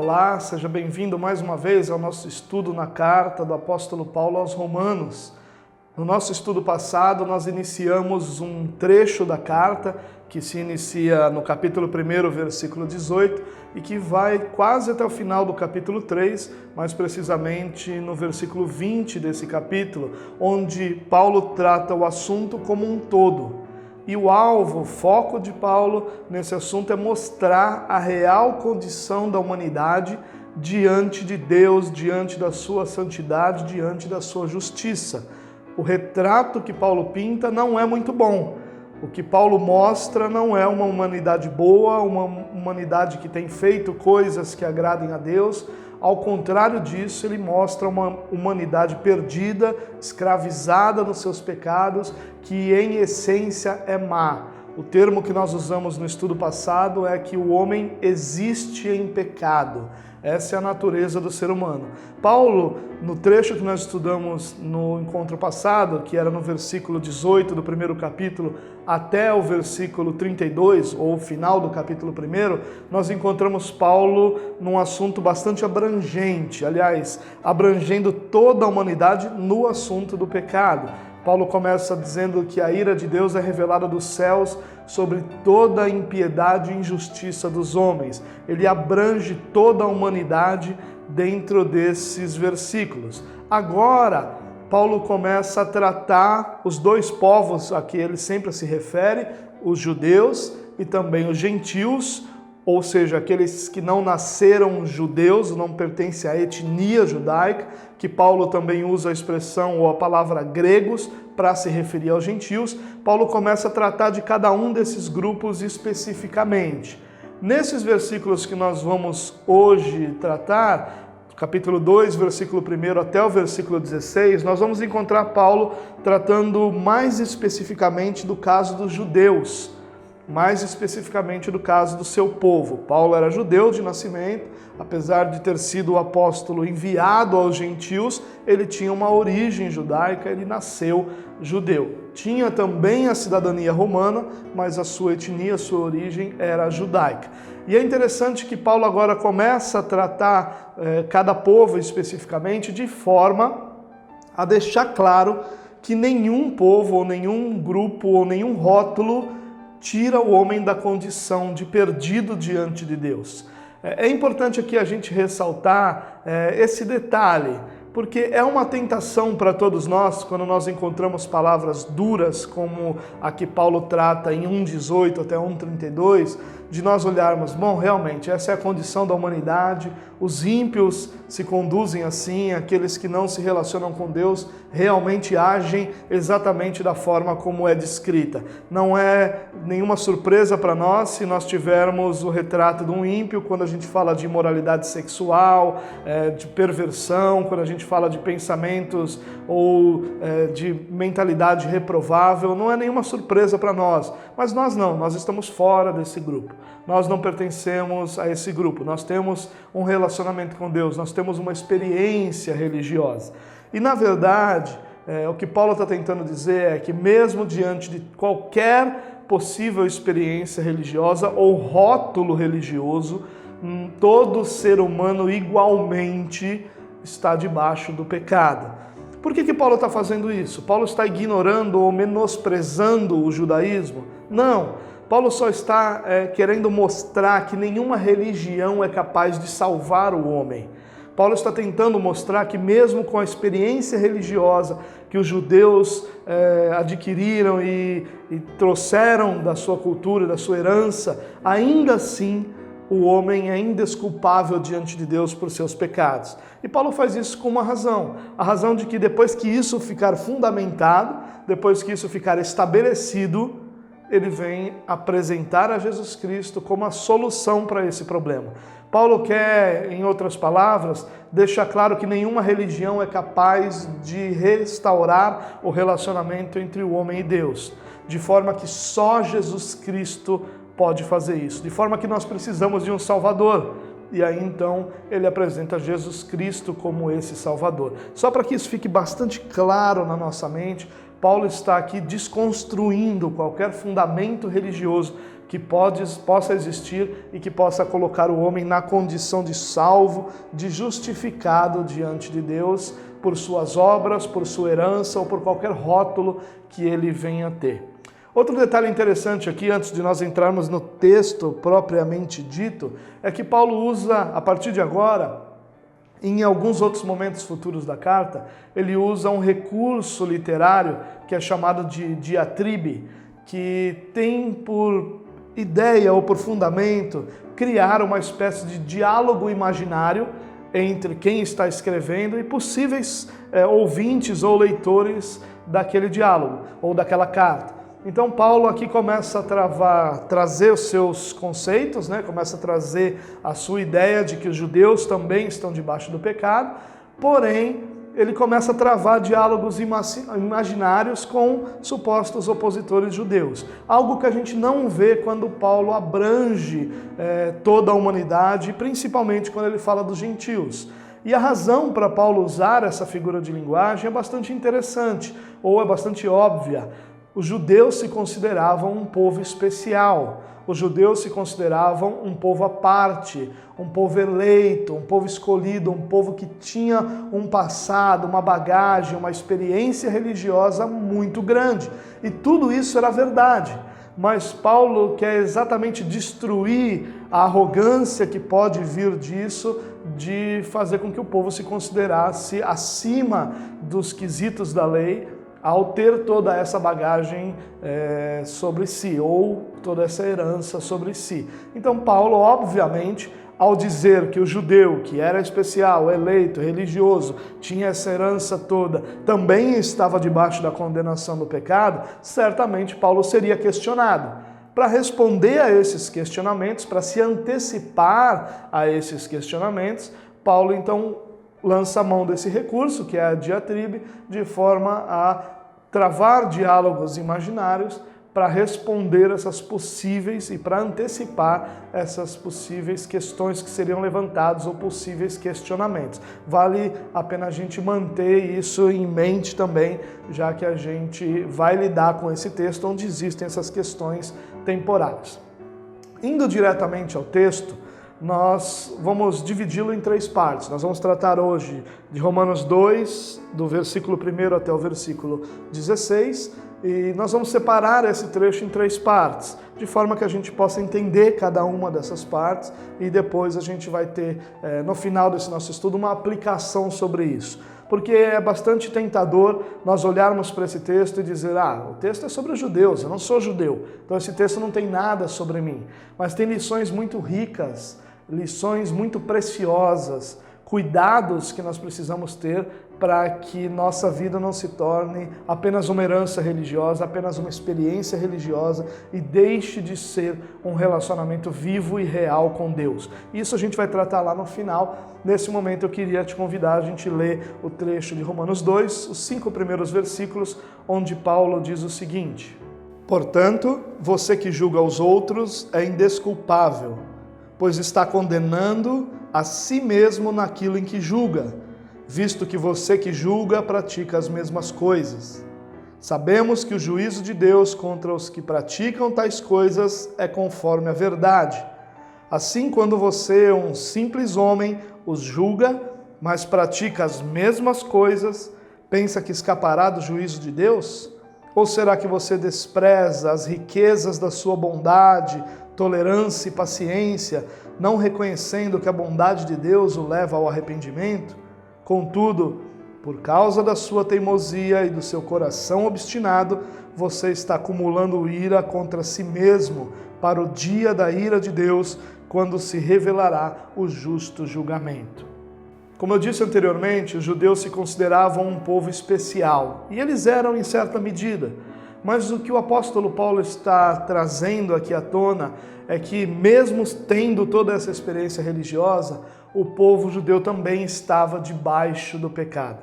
Olá, seja bem-vindo mais uma vez ao nosso estudo na carta do apóstolo Paulo aos Romanos. No nosso estudo passado, nós iniciamos um trecho da carta que se inicia no capítulo 1, versículo 18, e que vai quase até o final do capítulo 3, mais precisamente no versículo 20 desse capítulo, onde Paulo trata o assunto como um todo. E o alvo, o foco de Paulo nesse assunto é mostrar a real condição da humanidade diante de Deus, diante da sua santidade, diante da sua justiça. O retrato que Paulo pinta não é muito bom. O que Paulo mostra não é uma humanidade boa, uma humanidade que tem feito coisas que agradem a Deus. Ao contrário disso, ele mostra uma humanidade perdida, escravizada nos seus pecados, que em essência é má. O termo que nós usamos no estudo passado é que o homem existe em pecado. Essa é a natureza do ser humano. Paulo, no trecho que nós estudamos no encontro passado, que era no versículo 18 do primeiro capítulo até o versículo 32, ou o final do capítulo 1, nós encontramos Paulo num assunto bastante abrangente, aliás, abrangendo toda a humanidade no assunto do pecado. Paulo começa dizendo que a ira de Deus é revelada dos céus sobre toda a impiedade e injustiça dos homens. Ele abrange toda a humanidade dentro desses versículos. Agora, Paulo começa a tratar os dois povos a que ele sempre se refere, os judeus e também os gentios, ou seja, aqueles que não nasceram judeus, não pertencem à etnia judaica, que Paulo também usa a expressão ou a palavra gregos para se referir aos gentios. Paulo começa a tratar de cada um desses grupos especificamente. Nesses versículos que nós vamos hoje tratar, capítulo 2, versículo 1 até o versículo 16, nós vamos encontrar Paulo tratando mais especificamente do caso dos judeus, mais especificamente do caso do seu povo. Paulo era judeu de nascimento, apesar de ter sido o apóstolo enviado aos gentios, ele tinha uma origem judaica, ele nasceu judeu. Tinha também a cidadania romana, mas a sua etnia, a sua origem era judaica. E é interessante que Paulo agora começa a tratar cada povo especificamente de forma a deixar claro que nenhum povo, ou nenhum grupo, ou nenhum rótulo tira o homem da condição de perdido diante de Deus. É importante aqui a gente ressaltar esse detalhe, porque é uma tentação para todos nós, quando nós encontramos palavras duras, como a que Paulo trata em 1,18 até 1,32, de nós olharmos, bom, realmente, essa é a condição da humanidade, os ímpios se conduzem assim, aqueles que não se relacionam com Deus realmente agem exatamente da forma como é descrita. Não é nenhuma surpresa para nós se nós tivermos o retrato de um ímpio quando a gente fala de imoralidade sexual, de perversão, quando a gente fala de pensamentos ou de mentalidade reprovável, não é nenhuma surpresa para nós. Mas nós não, nós estamos fora desse grupo. Nós não pertencemos a esse grupo, nós temos um relacionamento com Deus, nós temos uma experiência religiosa. E na verdade, o que Paulo está tentando dizer é que mesmo diante de qualquer possível experiência religiosa ou rótulo religioso, todo ser humano igualmente está debaixo do pecado. Por que Paulo está fazendo isso? Paulo está ignorando ou menosprezando o judaísmo? Não. Paulo só está querendo mostrar que nenhuma religião é capaz de salvar o homem. Paulo está tentando mostrar que mesmo com a experiência religiosa que os judeus adquiriram e trouxeram da sua cultura, da sua herança, ainda assim o homem é indesculpável diante de Deus por seus pecados. E Paulo faz isso com uma razão. A razão de que depois que isso ficar fundamentado, depois que isso ficar estabelecido, ele vem apresentar a Jesus Cristo como a solução para esse problema. Paulo quer, em outras palavras, deixar claro que nenhuma religião é capaz de restaurar o relacionamento entre o homem e Deus, de forma que só Jesus Cristo pode fazer isso, de forma que nós precisamos de um Salvador. E aí então ele apresenta Jesus Cristo como esse Salvador. Só para que isso fique bastante claro na nossa mente, Paulo está aqui desconstruindo qualquer fundamento religioso que possa existir e que possa colocar o homem na condição de salvo, de justificado diante de Deus por suas obras, por sua herança ou por qualquer rótulo que ele venha a ter. Outro detalhe interessante aqui, antes de nós entrarmos no texto propriamente dito, é que Paulo usa, a partir de agora, em alguns outros momentos futuros da carta, ele usa um recurso literário que é chamado de diatribe, que tem por ideia ou por fundamento criar uma espécie de diálogo imaginário entre quem está escrevendo e possíveis ouvintes ou leitores daquele diálogo ou daquela carta. Então Paulo aqui começa a trazer os seus conceitos, começa a trazer a sua ideia de que os judeus também estão debaixo do pecado, porém ele começa a travar diálogos imaginários com supostos opositores judeus. Algo que a gente não vê quando Paulo abrange toda a humanidade, principalmente quando ele fala dos gentios. E a razão para Paulo usar essa figura de linguagem é bastante interessante, ou é bastante óbvia. Os judeus se consideravam um povo especial, os judeus se consideravam um povo à parte, um povo eleito, um povo escolhido, um povo que tinha um passado, uma bagagem, uma experiência religiosa muito grande. E tudo isso era verdade. Mas Paulo quer exatamente destruir a arrogância que pode vir disso, de fazer com que o povo se considerasse acima dos quesitos da lei, ao ter toda essa bagagem sobre si, ou toda essa herança sobre si. Então Paulo, obviamente, ao dizer que o judeu, que era especial, eleito, religioso, tinha essa herança toda, também estava debaixo da condenação do pecado, certamente Paulo seria questionado. Para responder a esses questionamentos, para se antecipar a esses questionamentos, Paulo então lança a mão desse recurso, que é a diatribe, de forma a travar diálogos imaginários para responder essas possíveis e para antecipar essas possíveis questões que seriam levantadas ou possíveis questionamentos. Vale a pena a gente manter isso em mente também, já que a gente vai lidar com esse texto onde existem essas questões temporárias. Indo diretamente ao texto, nós vamos dividi-lo em 3 partes. Nós vamos tratar hoje de Romanos 2, do versículo 1 até o versículo 16, e nós vamos separar esse trecho em 3 partes, de forma que a gente possa entender cada uma dessas partes, e depois a gente vai ter, no final desse nosso estudo, uma aplicação sobre isso. Porque é bastante tentador nós olharmos para esse texto e dizer, o texto é sobre os judeus, eu não sou judeu, então esse texto não tem nada sobre mim. Mas tem lições muito ricas, lições muito preciosas, cuidados que nós precisamos ter para que nossa vida não se torne apenas uma herança religiosa, apenas uma experiência religiosa e deixe de ser um relacionamento vivo e real com Deus. Isso a gente vai tratar lá no final. Nesse momento eu queria te convidar a gente ler o trecho de Romanos 2, os 5 primeiros versículos, onde Paulo diz o seguinte: Portanto, você que julga os outros é indesculpável, pois está condenando a si mesmo naquilo em que julga, visto que você que julga pratica as mesmas coisas. Sabemos que o juízo de Deus contra os que praticam tais coisas é conforme a verdade. Assim, quando você, um simples homem, os julga, mas pratica as mesmas coisas, pensa que escapará do juízo de Deus? Ou será que você despreza as riquezas da sua bondade, tolerância e paciência, não reconhecendo que a bondade de Deus o leva ao arrependimento? Contudo, por causa da sua teimosia e do seu coração obstinado, você está acumulando ira contra si mesmo para o dia da ira de Deus, quando se revelará o justo julgamento. Como eu disse anteriormente, os judeus se consideravam um povo especial, e eles eram em certa medida. Mas o que o apóstolo Paulo está trazendo aqui à tona é que, mesmo tendo toda essa experiência religiosa, o povo judeu também estava debaixo do pecado,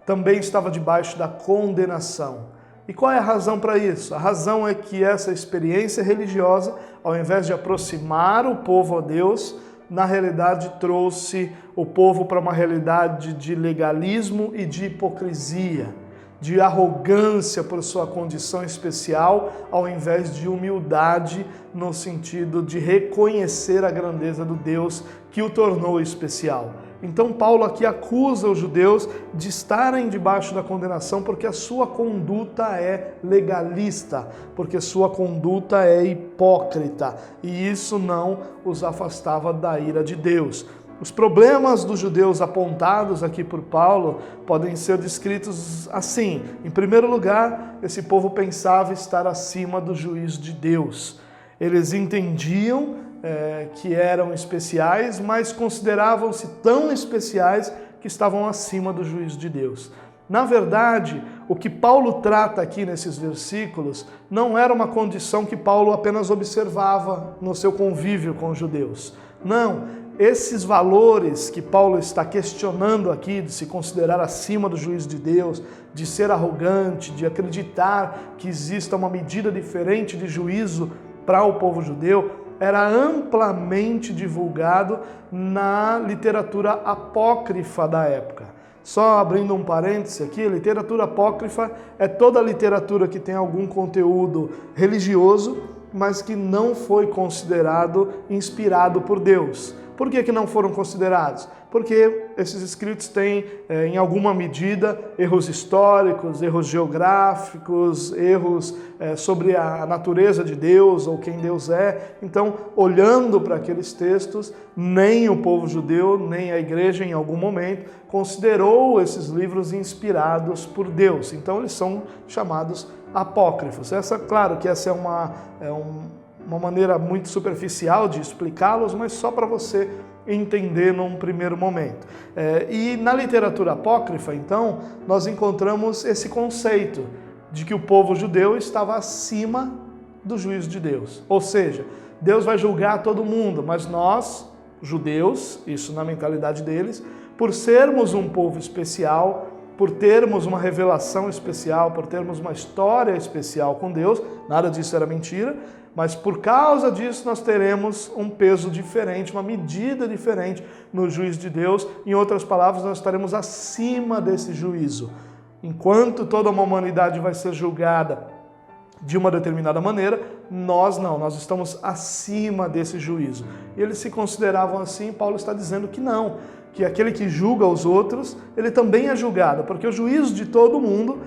também estava debaixo da condenação. E qual é a razão para isso? A razão é que essa experiência religiosa, ao invés de aproximar o povo a Deus, na realidade trouxe o povo para uma realidade de legalismo e de hipocrisia. de arrogância por sua condição especial, ao invés de humildade no sentido de reconhecer a grandeza do Deus que o tornou especial. Então Paulo aqui acusa os judeus de estarem debaixo da condenação porque a sua conduta é legalista, porque sua conduta é hipócrita, e isso não os afastava da ira de Deus. Os problemas dos judeus apontados aqui por Paulo podem ser descritos assim. Em primeiro lugar, esse povo pensava estar acima do juízo de Deus. Eles entendiam que eram especiais, mas consideravam-se tão especiais que estavam acima do juízo de Deus. Na verdade, o que Paulo trata aqui nesses versículos não era uma condição que Paulo apenas observava no seu convívio com os judeus. Não, esses valores que Paulo está questionando aqui, de se considerar acima do juízo de Deus, de ser arrogante, de acreditar que exista uma medida diferente de juízo para o povo judeu, era amplamente divulgado na literatura apócrifa da época. Só abrindo um parêntese aqui, literatura apócrifa é toda a literatura que tem algum conteúdo religioso, mas que não foi considerado inspirado por Deus. Por que não foram considerados? Porque esses escritos têm, em alguma medida, erros históricos, erros geográficos, erros sobre a natureza de Deus ou quem Deus é. Então, olhando para aqueles textos, nem o povo judeu, nem a igreja, em algum momento, considerou esses livros inspirados por Deus. Então, eles são chamados apócrifos. Claro que essa é uma maneira muito superficial de explicá-los, mas só para você entender num primeiro momento. E na literatura apócrifa, então, nós encontramos esse conceito de que o povo judeu estava acima do juízo de Deus. Ou seja, Deus vai julgar todo mundo, mas nós, judeus, isso na mentalidade deles, por sermos um povo especial, por termos uma revelação especial, por termos uma história especial com Deus, nada disso era mentira, mas por causa disso nós teremos um peso diferente, uma medida diferente no juízo de Deus. Em outras palavras, nós estaremos acima desse juízo. Enquanto toda uma humanidade vai ser julgada de uma determinada maneira, nós não, nós estamos acima desse juízo. E eles se consideravam assim, Paulo está dizendo que não, que aquele que julga os outros, ele também é julgado, porque o juízo de todo mundo,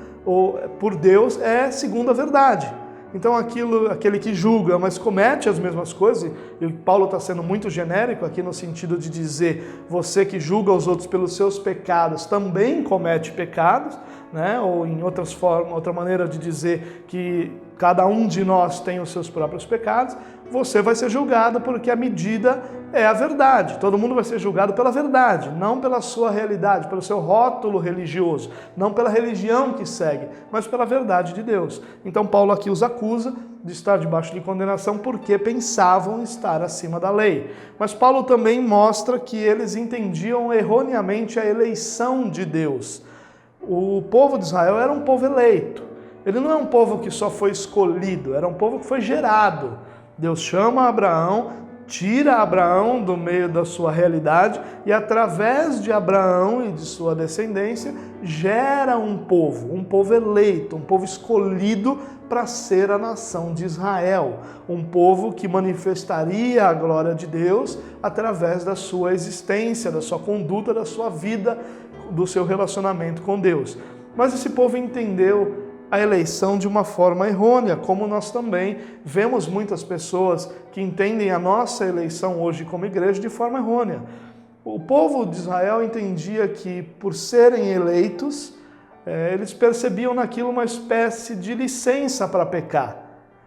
por Deus, é segundo a verdade. Então aquele que julga, mas comete as mesmas coisas, e Paulo está sendo muito genérico aqui no sentido de dizer, você que julga os outros pelos seus pecados também comete pecados, né? Ou em outra maneira de dizer que cada um de nós tem os seus próprios pecados, você vai ser julgado porque a medida é a verdade. Todo mundo vai ser julgado pela verdade, não pela sua realidade, pelo seu rótulo religioso, não pela religião que segue, mas pela verdade de Deus. Então Paulo aqui os acusa de estar debaixo de condenação porque pensavam estar acima da lei. Mas Paulo também mostra que eles entendiam erroneamente a eleição de Deus. O povo de Israel era um povo eleito. Ele não é um povo que só foi escolhido, era um povo que foi gerado. Deus chama Abraão, tira Abraão do meio da sua realidade e através de Abraão e de sua descendência gera um povo eleito, um povo escolhido para ser a nação de Israel, um povo que manifestaria a glória de Deus através da sua existência, da sua conduta, da sua vida, do seu relacionamento com Deus. Mas esse povo entendeu a eleição de uma forma errônea, como nós também vemos muitas pessoas que entendem a nossa eleição hoje como igreja de forma errônea. O povo de Israel entendia que, por serem eleitos, eles percebiam naquilo uma espécie de licença para pecar.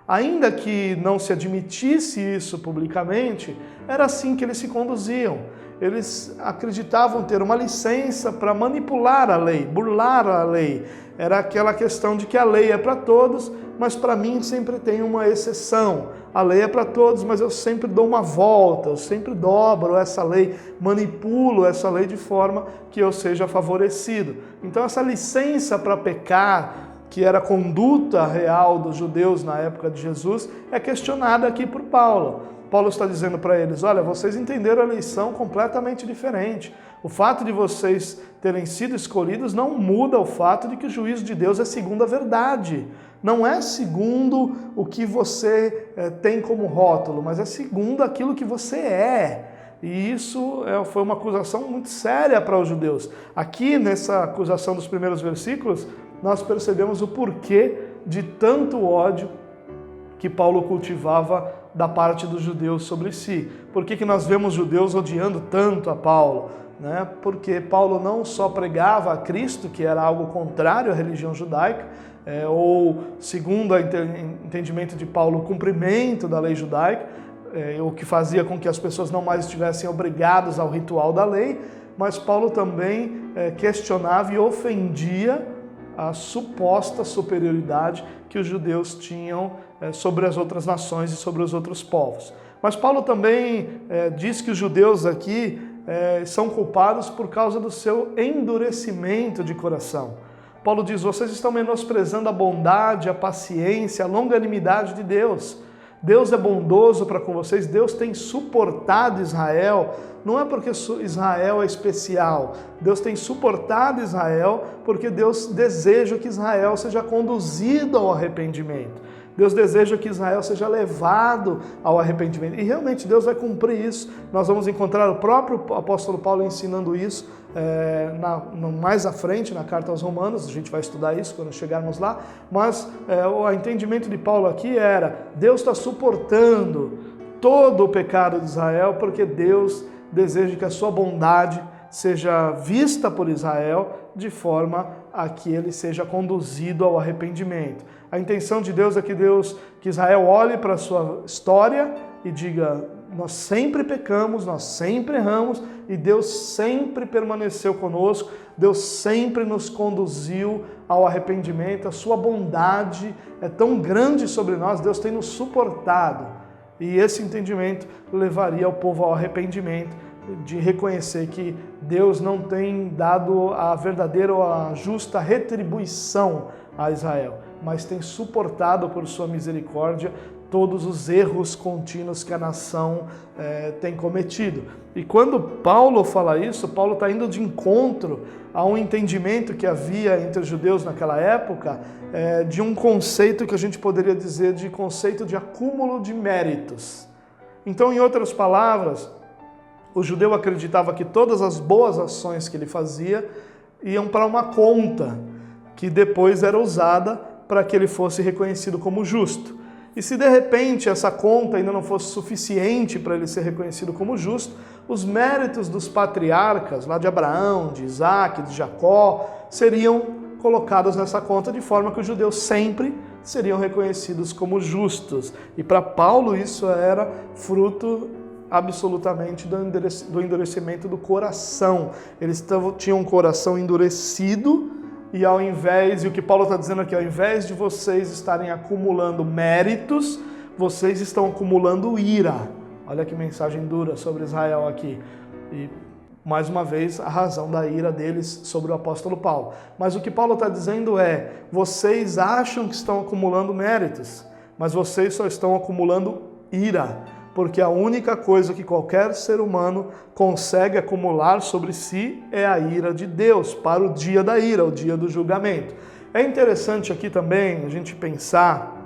Ainda que não se admitisse isso publicamente, era assim que eles se conduziam. Eles acreditavam ter uma licença para manipular a lei, burlar a lei. Era aquela questão de que a lei é para todos, mas para mim sempre tem uma exceção. A lei é para todos, mas eu sempre dou uma volta, eu sempre dobro essa lei, manipulo essa lei de forma que eu seja favorecido. Então essa licença para pecar, que era a conduta real dos judeus na época de Jesus, é questionada aqui por Paulo. Paulo está dizendo para eles, olha, vocês entenderam a eleição completamente diferente. O fato de vocês terem sido escolhidos não muda o fato de que o juízo de Deus é segundo a verdade. Não é segundo o que você tem como rótulo, mas é segundo aquilo que você é. E isso foi uma acusação muito séria para os judeus. Aqui, nessa acusação dos primeiros versículos, nós percebemos o porquê de tanto ódio que Paulo cultivava da parte dos judeus sobre si. Por que nós vemos judeus odiando tanto a Paulo? Porque Paulo não só pregava a Cristo, que era algo contrário à religião judaica, ou, segundo o entendimento de Paulo, o cumprimento da lei judaica, o que fazia com que as pessoas não mais estivessem obrigadas ao ritual da lei, mas Paulo também questionava e ofendia a suposta superioridade que os judeus tinham sobre as outras nações e sobre os outros povos. Mas Paulo também diz que os judeus aqui são culpados por causa do seu endurecimento de coração. Paulo diz, vocês estão menosprezando a bondade, a paciência, a longanimidade de Deus. Deus é bondoso para com vocês, Deus tem suportado Israel, não é porque Israel é especial, Deus tem suportado Israel porque Deus deseja que Israel seja conduzido ao arrependimento. Deus deseja que Israel seja levado ao arrependimento. E realmente Deus vai cumprir isso. Nós vamos encontrar o próprio apóstolo Paulo ensinando isso mais à frente, na carta aos Romanos. A gente vai estudar isso quando chegarmos lá. Mas o entendimento de Paulo aqui era: Deus está suportando todo o pecado de Israel porque Deus deseja que a sua bondade seja vista por Israel de forma a que ele seja conduzido ao arrependimento. A intenção de Deus é que Israel olhe para a sua história e diga: nós sempre pecamos, nós sempre erramos e Deus sempre permaneceu conosco, Deus sempre nos conduziu ao arrependimento, a sua bondade é tão grande sobre nós, Deus tem nos suportado. E esse entendimento levaria o povo ao arrependimento, de reconhecer que Deus não tem dado a verdadeira ou a justa retribuição a Israel, mas tem suportado por sua misericórdia todos os erros contínuos que a nação tem cometido. E quando Paulo fala isso, Paulo está indo de encontro a um entendimento que havia entre os judeus naquela época, de um conceito que a gente poderia dizer de conceito de acúmulo de méritos. Então, em outras palavras, o judeu acreditava que todas as boas ações que ele fazia iam para uma conta, que depois era usada para que ele fosse reconhecido como justo. E se de repente essa conta ainda não fosse suficiente para ele ser reconhecido como justo, os méritos dos patriarcas, lá de Abraão, de Isaac, de Jacó, seriam colocados nessa conta de forma que os judeus sempre seriam reconhecidos como justos. E para Paulo isso era fruto absolutamente do endurecimento do coração. Eles tinham um coração endurecido e o que Paulo está dizendo aqui, ao invés de vocês estarem acumulando méritos, vocês estão acumulando ira. Olha que mensagem dura sobre Israel aqui. E, mais uma vez, a razão da ira deles sobre o apóstolo Paulo. Mas o que Paulo está dizendo é, vocês acham que estão acumulando méritos, mas vocês só estão acumulando ira. Porque a única coisa que qualquer ser humano consegue acumular sobre si é a ira de Deus, para o dia da ira, o dia do julgamento. É interessante aqui também a gente pensar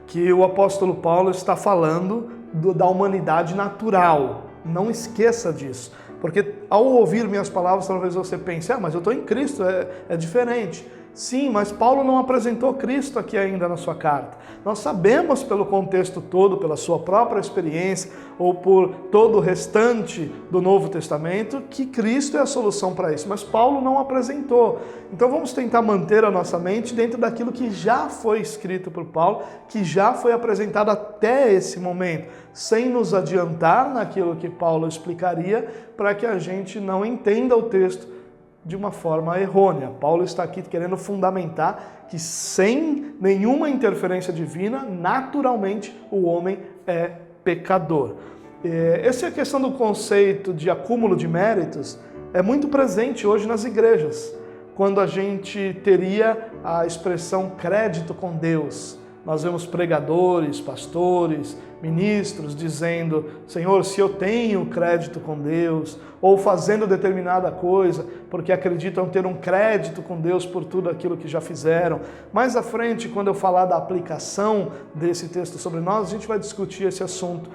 que o apóstolo Paulo está falando da humanidade natural. Não esqueça disso, porque ao ouvir minhas palavras, talvez você pense, mas eu estou em Cristo, é diferente. Sim, mas Paulo não apresentou Cristo aqui ainda na sua carta. Nós sabemos pelo contexto todo, pela sua própria experiência ou por todo o restante do Novo Testamento, que Cristo é a solução para isso, mas Paulo não apresentou. Então vamos tentar manter a nossa mente dentro daquilo que já foi escrito por Paulo, que já foi apresentado até esse momento, sem nos adiantar naquilo que Paulo explicaria, para que a gente não entenda o texto de uma forma errônea. Paulo está aqui querendo fundamentar que sem nenhuma interferência divina, naturalmente o homem é pecador. Essa questão do conceito de acúmulo de méritos é muito presente hoje nas igrejas, quando a gente teria a expressão crédito com Deus. Nós vemos pregadores, pastores, ministros dizendo: Senhor, se eu tenho crédito com Deus, ou fazendo determinada coisa, porque acreditam ter um crédito com Deus por tudo aquilo que já fizeram. Mais à frente, quando eu falar da aplicação desse texto sobre nós, a gente vai discutir esse assunto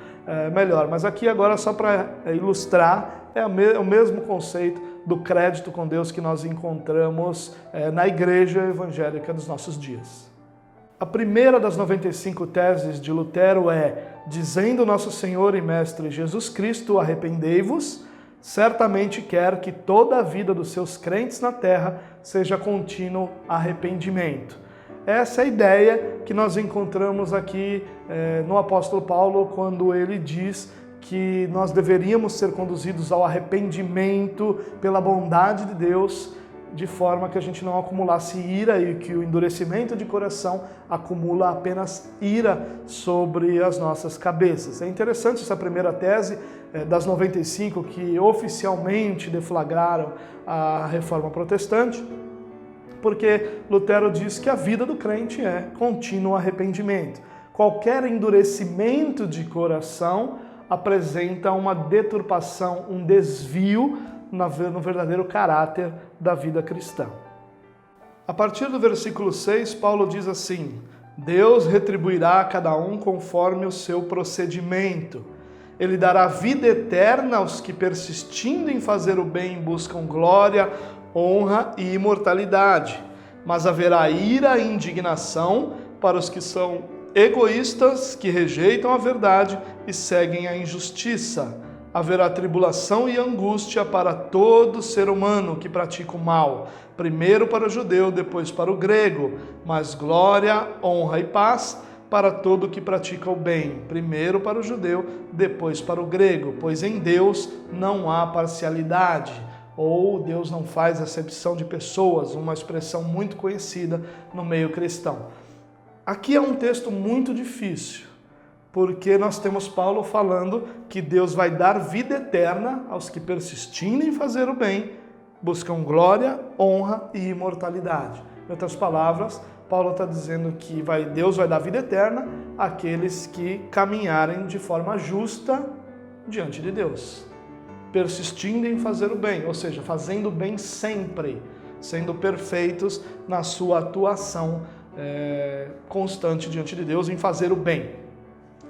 melhor. Mas aqui agora, só para ilustrar, é o mesmo conceito do crédito com Deus que nós encontramos na igreja evangélica dos nossos dias. A primeira das 95 teses de Lutero é: dizendo nosso Senhor e Mestre Jesus Cristo, arrependei-vos, certamente quer que toda a vida dos seus crentes na terra seja contínuo arrependimento. Essa é a ideia que nós encontramos aqui no apóstolo Paulo, quando ele diz que nós deveríamos ser conduzidos ao arrependimento pela bondade de Deus, de forma que a gente não acumulasse ira e que o endurecimento de coração acumula apenas ira sobre as nossas cabeças. É interessante essa primeira tese das 95 que oficialmente deflagraram a Reforma Protestante, porque Lutero diz que a vida do crente é contínuo arrependimento. Qualquer endurecimento de coração apresenta uma deturpação, um desvio no verdadeiro caráter da vida cristã. A partir do versículo 6, Paulo diz assim: Deus retribuirá a cada um conforme o seu procedimento. Ele dará vida eterna aos que, persistindo em fazer o bem, buscam glória, honra e imortalidade. Mas haverá ira e indignação para os que são egoístas, que rejeitam a verdade e seguem a injustiça. Haverá tribulação e angústia para todo ser humano que pratica o mal, primeiro para o judeu, depois para o grego, mas glória, honra e paz para todo que pratica o bem, primeiro para o judeu, depois para o grego, pois em Deus não há parcialidade, ou Deus não faz acepção de pessoas, uma expressão muito conhecida no meio cristão. Aqui é um texto muito difícil, porque nós temos Paulo falando que Deus vai dar vida eterna aos que persistirem em fazer o bem, buscam glória, honra e imortalidade. Em outras palavras, Paulo está dizendo que Deus vai dar vida eterna àqueles que caminharem de forma justa diante de Deus, persistindo em fazer o bem, ou seja, fazendo o bem sempre, sendo perfeitos na sua atuação constante diante de Deus em fazer o bem.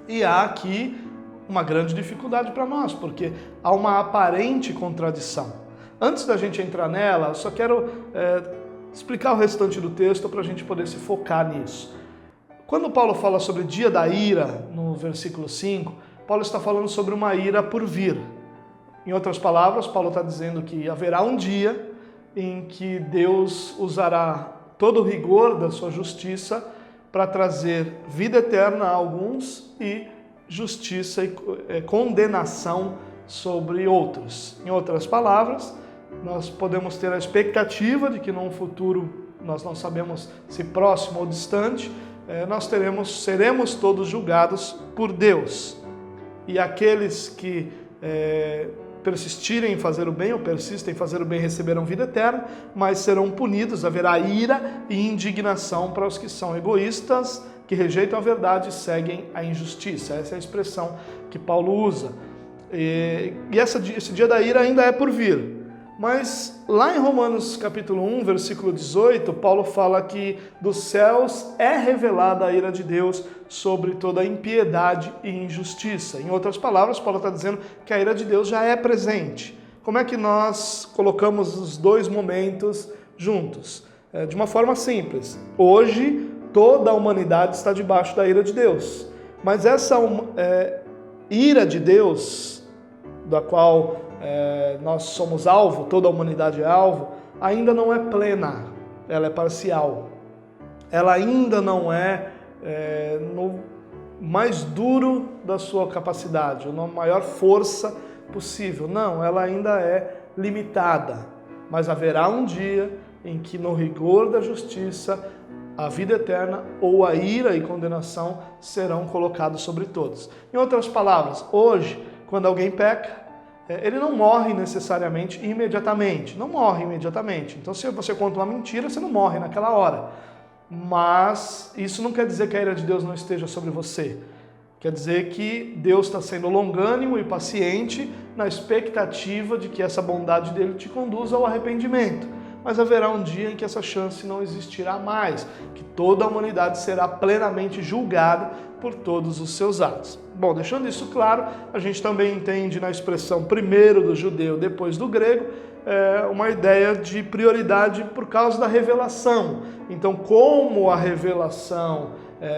E há aqui uma grande dificuldade para nós, porque há uma aparente contradição. Antes da gente entrar nela, eu só quero explicar o restante do texto para a gente poder se focar nisso. Quando Paulo fala sobre dia da ira, no versículo 5, Paulo está falando sobre uma ira por vir. Em outras palavras, Paulo está dizendo que haverá um dia em que Deus usará todo o rigor da sua justiça para trazer vida eterna a alguns e justiça e condenação sobre outros. Em outras palavras, nós podemos ter a expectativa de que num futuro, nós não sabemos se próximo ou distante, seremos todos julgados por Deus. E aqueles que persistirem em fazer o bem ou persistem em fazer o bem receberão vida eterna, mas serão punidos, haverá ira e indignação para os que são egoístas, que rejeitam a verdade e seguem a injustiça. Essa é a expressão que Paulo usa. E esse dia da ira ainda é por vir. Mas lá em Romanos capítulo 1, versículo 18, Paulo fala que dos céus é revelada a ira de Deus sobre toda a impiedade e injustiça. Em outras palavras, Paulo está dizendo que a ira de Deus já é presente. Como é que nós colocamos os dois momentos juntos? De uma forma simples. Hoje, toda a humanidade está debaixo da ira de Deus. Mas essa ira de Deus, da qual nós somos alvo, toda a humanidade é alvo, ainda não é plena, ela é parcial. Ela ainda não é no mais duro da sua capacidade, ou na maior força possível. Não, ela ainda é limitada. Mas haverá um dia em que no rigor da justiça, a vida eterna ou a ira e condenação serão colocados sobre todos. Em outras palavras, hoje, quando alguém peca, ele não morre necessariamente imediatamente. Não morre imediatamente. Então, se você conta uma mentira, você não morre naquela hora. mas isso não quer dizer que a ira de Deus não esteja sobre você. Quer dizer que Deus está sendo longânimo e paciente na expectativa de que essa bondade dele te conduza ao arrependimento. Mas haverá um dia em que essa chance não existirá mais, que toda a humanidade será plenamente julgada por todos os seus atos. Bom, deixando isso claro, a gente também entende na expressão primeiro do judeu, depois do grego, uma ideia de prioridade por causa da revelação. Então, como a revelação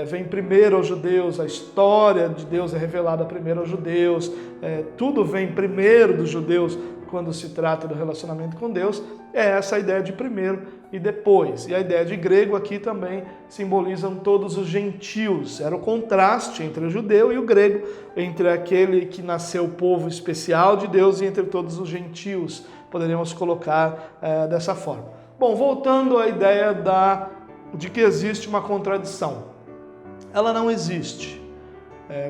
vem primeiro aos judeus, a história de Deus é revelada primeiro aos judeus, tudo vem primeiro dos judeus quando se trata do relacionamento com Deus, é essa a ideia de primeiro e depois. E a ideia de grego aqui também simbolizam todos os gentios. Era o contraste entre o judeu e o grego, entre aquele que nasceu povo especial de Deus e entre todos os gentios. Poderíamos colocar dessa forma. Bom, voltando à ideia de que existe uma contradição. Ela não existe.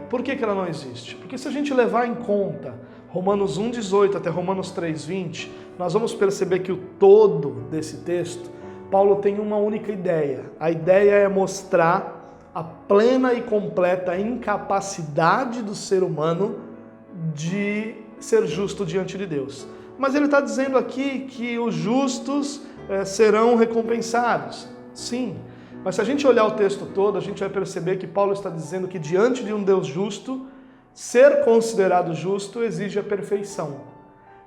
Por que ela não existe? Porque se a gente levar em conta Romanos 1,18 até Romanos 3,20, nós vamos perceber que o todo desse texto, Paulo tem uma única ideia. A ideia é mostrar a plena e completa incapacidade do ser humano de ser justo diante de Deus. Mas ele está dizendo aqui que os justos serão recompensados. Sim, mas se a gente olhar o texto todo, a gente vai perceber que Paulo está dizendo que diante de um Deus justo, ser considerado justo exige a perfeição.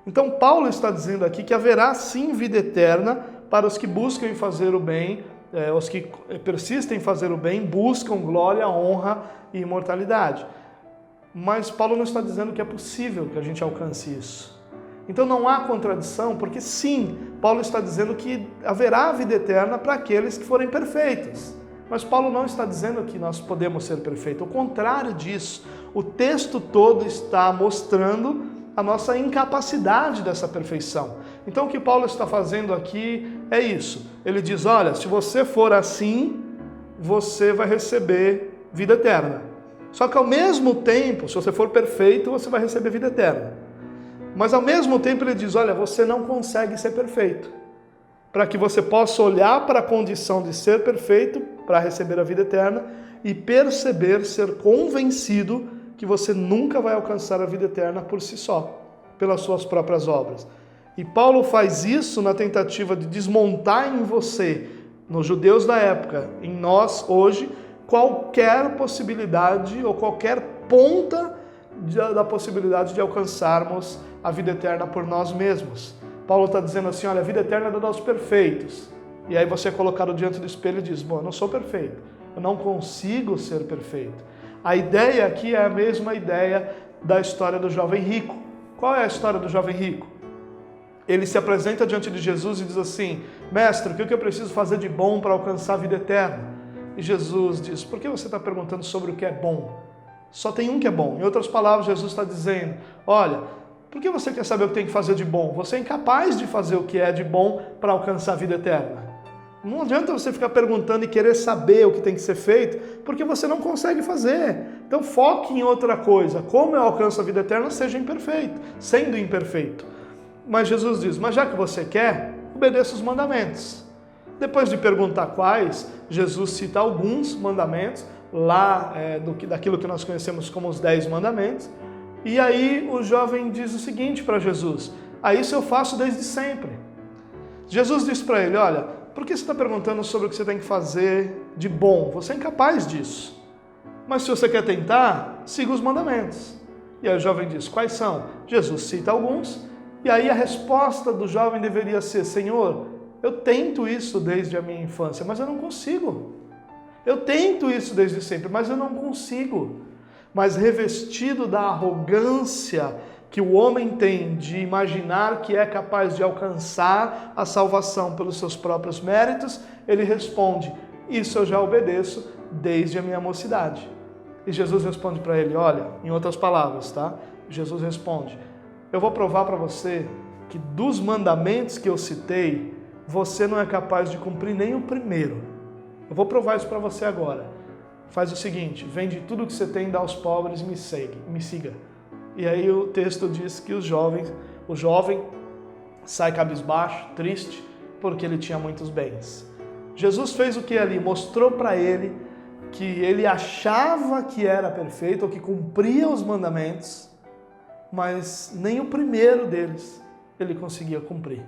Então Paulo está dizendo aqui que haverá sim vida eterna para os que buscam fazer o bem, os que persistem em fazer o bem, buscam glória, honra e imortalidade. Mas Paulo não está dizendo que é possível que a gente alcance isso. Então não há contradição, porque sim, Paulo está dizendo que haverá vida eterna para aqueles que forem perfeitos. Mas Paulo não está dizendo que nós podemos ser perfeitos, ao contrário disso, o texto todo está mostrando a nossa incapacidade dessa perfeição. Então o que Paulo está fazendo aqui é isso. Ele diz, olha, se você for assim, você vai receber vida eterna. Só que ao mesmo tempo, se você for perfeito, você vai receber vida eterna. Mas ao mesmo tempo ele diz, olha, você não consegue ser perfeito. Para que você possa olhar para a condição de ser perfeito, para receber a vida eterna, e perceber, ser convencido que você nunca vai alcançar a vida eterna por si só, pelas suas próprias obras. E Paulo faz isso na tentativa de desmontar em você, nos judeus da época, em nós hoje, qualquer possibilidade ou qualquer ponta da possibilidade de alcançarmos a vida eterna por nós mesmos. Paulo está dizendo assim, olha, a vida eterna é dos perfeitos. E aí você é colocado diante do espelho e diz, bom, eu não sou perfeito, eu não consigo ser perfeito. A ideia aqui é a mesma ideia da história do jovem rico. Qual é a história do jovem rico? Ele se apresenta diante de Jesus e diz assim, mestre, o que eu preciso fazer de bom para alcançar a vida eterna? E Jesus diz, por que você está perguntando sobre o que é bom? Só tem um que é bom. Em outras palavras, Jesus está dizendo, olha, por que você quer saber o que tem que fazer de bom? Você é incapaz de fazer o que é de bom para alcançar a vida eterna. Não adianta você ficar perguntando e querer saber o que tem que ser feito, porque você não consegue fazer. Então foque em outra coisa. Como eu alcanço a vida eterna, seja imperfeito, sendo imperfeito. Mas Jesus diz, mas já que você quer, obedeça os mandamentos. Depois de perguntar quais, Jesus cita alguns mandamentos, daquilo que nós conhecemos como os 10 mandamentos. E aí o jovem diz o seguinte para Jesus, isso eu faço desde sempre. Jesus diz para ele, olha, por que você está perguntando sobre o que você tem que fazer de bom? Você é incapaz disso. Mas se você quer tentar, siga os mandamentos. E aí o jovem diz, quais são? Jesus cita alguns, e aí a resposta do jovem deveria ser, Senhor, eu tento isso desde a minha infância, mas eu não consigo. Eu tento isso desde sempre, mas eu não consigo. Mas revestido da arrogância que o homem tem de imaginar que é capaz de alcançar a salvação pelos seus próprios méritos, ele responde, isso eu já obedeço desde a minha mocidade. E Jesus responde para ele, olha, em outras palavras, tá? Jesus responde, eu vou provar para você que dos mandamentos que eu citei, você não é capaz de cumprir nem o primeiro. Eu vou provar isso para você agora. Faz o seguinte, vende tudo que você tem, dá aos pobres e me siga. E aí o texto diz que o jovem sai cabisbaixo, triste, porque ele tinha muitos bens. Jesus fez o que ali? Mostrou para ele que ele achava que era perfeito, ou que cumpria os mandamentos, mas nem o primeiro deles ele conseguia cumprir.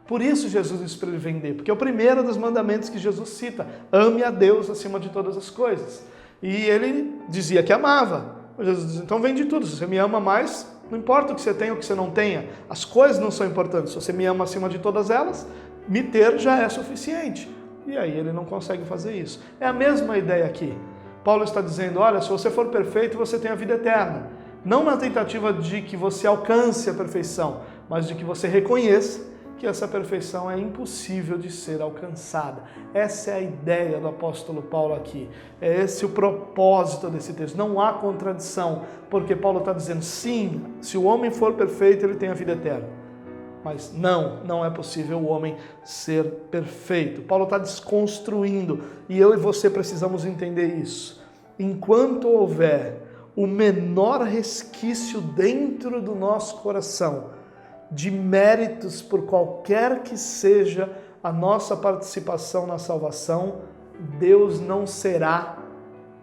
Por isso Jesus disse para ele vender, porque é o primeiro dos mandamentos que Jesus cita: ame a Deus acima de todas as coisas. E ele dizia que amava. Jesus diz: então vende tudo, se você me ama mais, não importa o que você tenha ou o que você não tenha, as coisas não são importantes, se você me ama acima de todas elas, me ter já é suficiente. E aí ele não consegue fazer isso. É a mesma ideia aqui. Paulo está dizendo: olha, se você for perfeito, você tem a vida eterna. Não na tentativa de que você alcance a perfeição, mas de que você reconheça que essa perfeição é impossível de ser alcançada. Essa é a ideia do apóstolo Paulo aqui. É esse o propósito desse texto. Não há contradição, porque Paulo está dizendo: sim, se o homem for perfeito, ele tem a vida eterna. Mas não é possível o homem ser perfeito. Paulo está desconstruindo, e eu e você precisamos entender isso. Enquanto houver o menor resquício dentro do nosso coração de méritos por qualquer que seja a nossa participação na salvação, Deus não será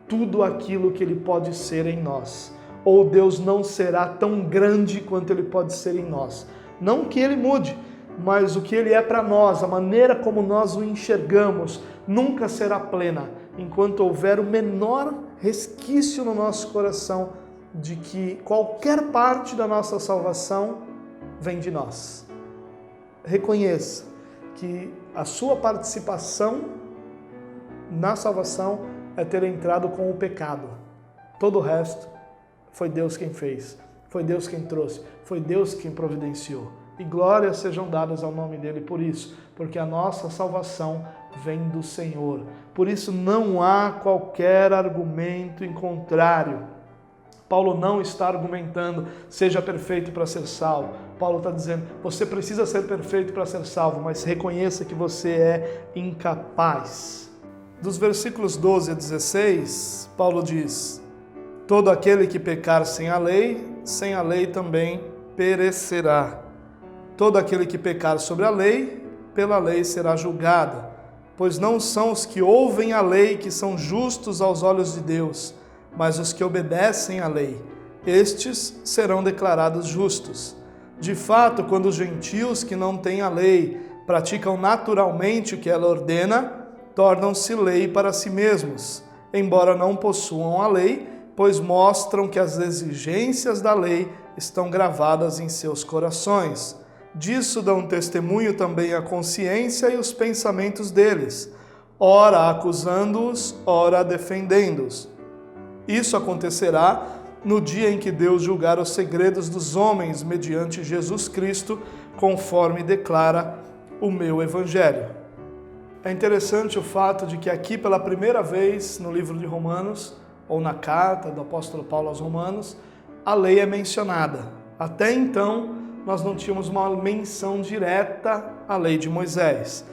tudo aquilo que Ele pode ser em nós. Ou Deus não será tão grande quanto Ele pode ser em nós. Não que Ele mude, mas o que Ele é para nós, a maneira como nós o enxergamos, nunca será plena, enquanto houver o menor resquício no nosso coração de que qualquer parte da nossa salvação vem de nós. Reconheça que a sua participação na salvação é ter entrado com o pecado. Todo o resto foi Deus quem fez, foi Deus quem trouxe, foi Deus quem providenciou. E glórias sejam dadas ao nome dele por isso, porque a nossa salvação vem do Senhor. Por isso não há qualquer argumento em contrário. Paulo não está argumentando: seja perfeito para ser salvo. Paulo está dizendo: você precisa ser perfeito para ser salvo, mas reconheça que você é incapaz. Dos versículos 12 a 16, Paulo diz: todo aquele que pecar sem a lei também perecerá. Todo aquele que pecar sobre a lei, pela lei será julgado. Pois não são os que ouvem a lei que são justos aos olhos de Deus, mas os que obedecem à lei, estes serão declarados justos. De fato, quando os gentios que não têm a lei praticam naturalmente o que ela ordena, tornam-se lei para si mesmos, embora não possuam a lei, pois mostram que as exigências da lei estão gravadas em seus corações. Disso dão testemunho também a consciência e os pensamentos deles, ora acusando-os, ora defendendo-os. Isso acontecerá no dia em que Deus julgar os segredos dos homens mediante Jesus Cristo, conforme declara o meu Evangelho. É interessante o fato de que aqui, pela primeira vez no livro de Romanos, ou na carta do apóstolo Paulo aos Romanos, a lei é mencionada. Até então, nós não tínhamos uma menção direta à lei de Moisés.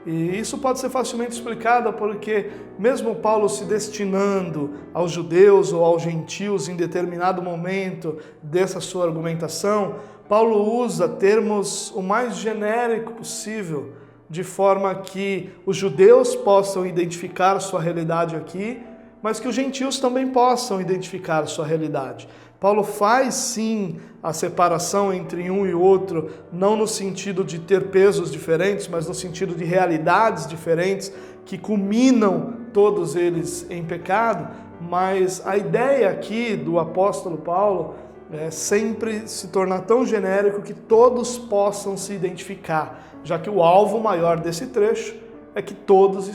E isso pode ser facilmente explicado porque, mesmo Paulo se destinando aos judeus ou aos gentios em determinado momento dessa sua argumentação, Paulo usa termos o mais genérico possível, de forma que os judeus possam identificar sua realidade aqui, mas que os gentios também possam identificar sua realidade. Paulo faz sim a separação entre um e outro, não no sentido de ter pesos diferentes, mas no sentido de realidades diferentes que culminam todos eles em pecado, mas a ideia aqui do apóstolo Paulo é sempre se tornar tão genérico que todos possam se identificar, já que o alvo maior desse trecho é que todos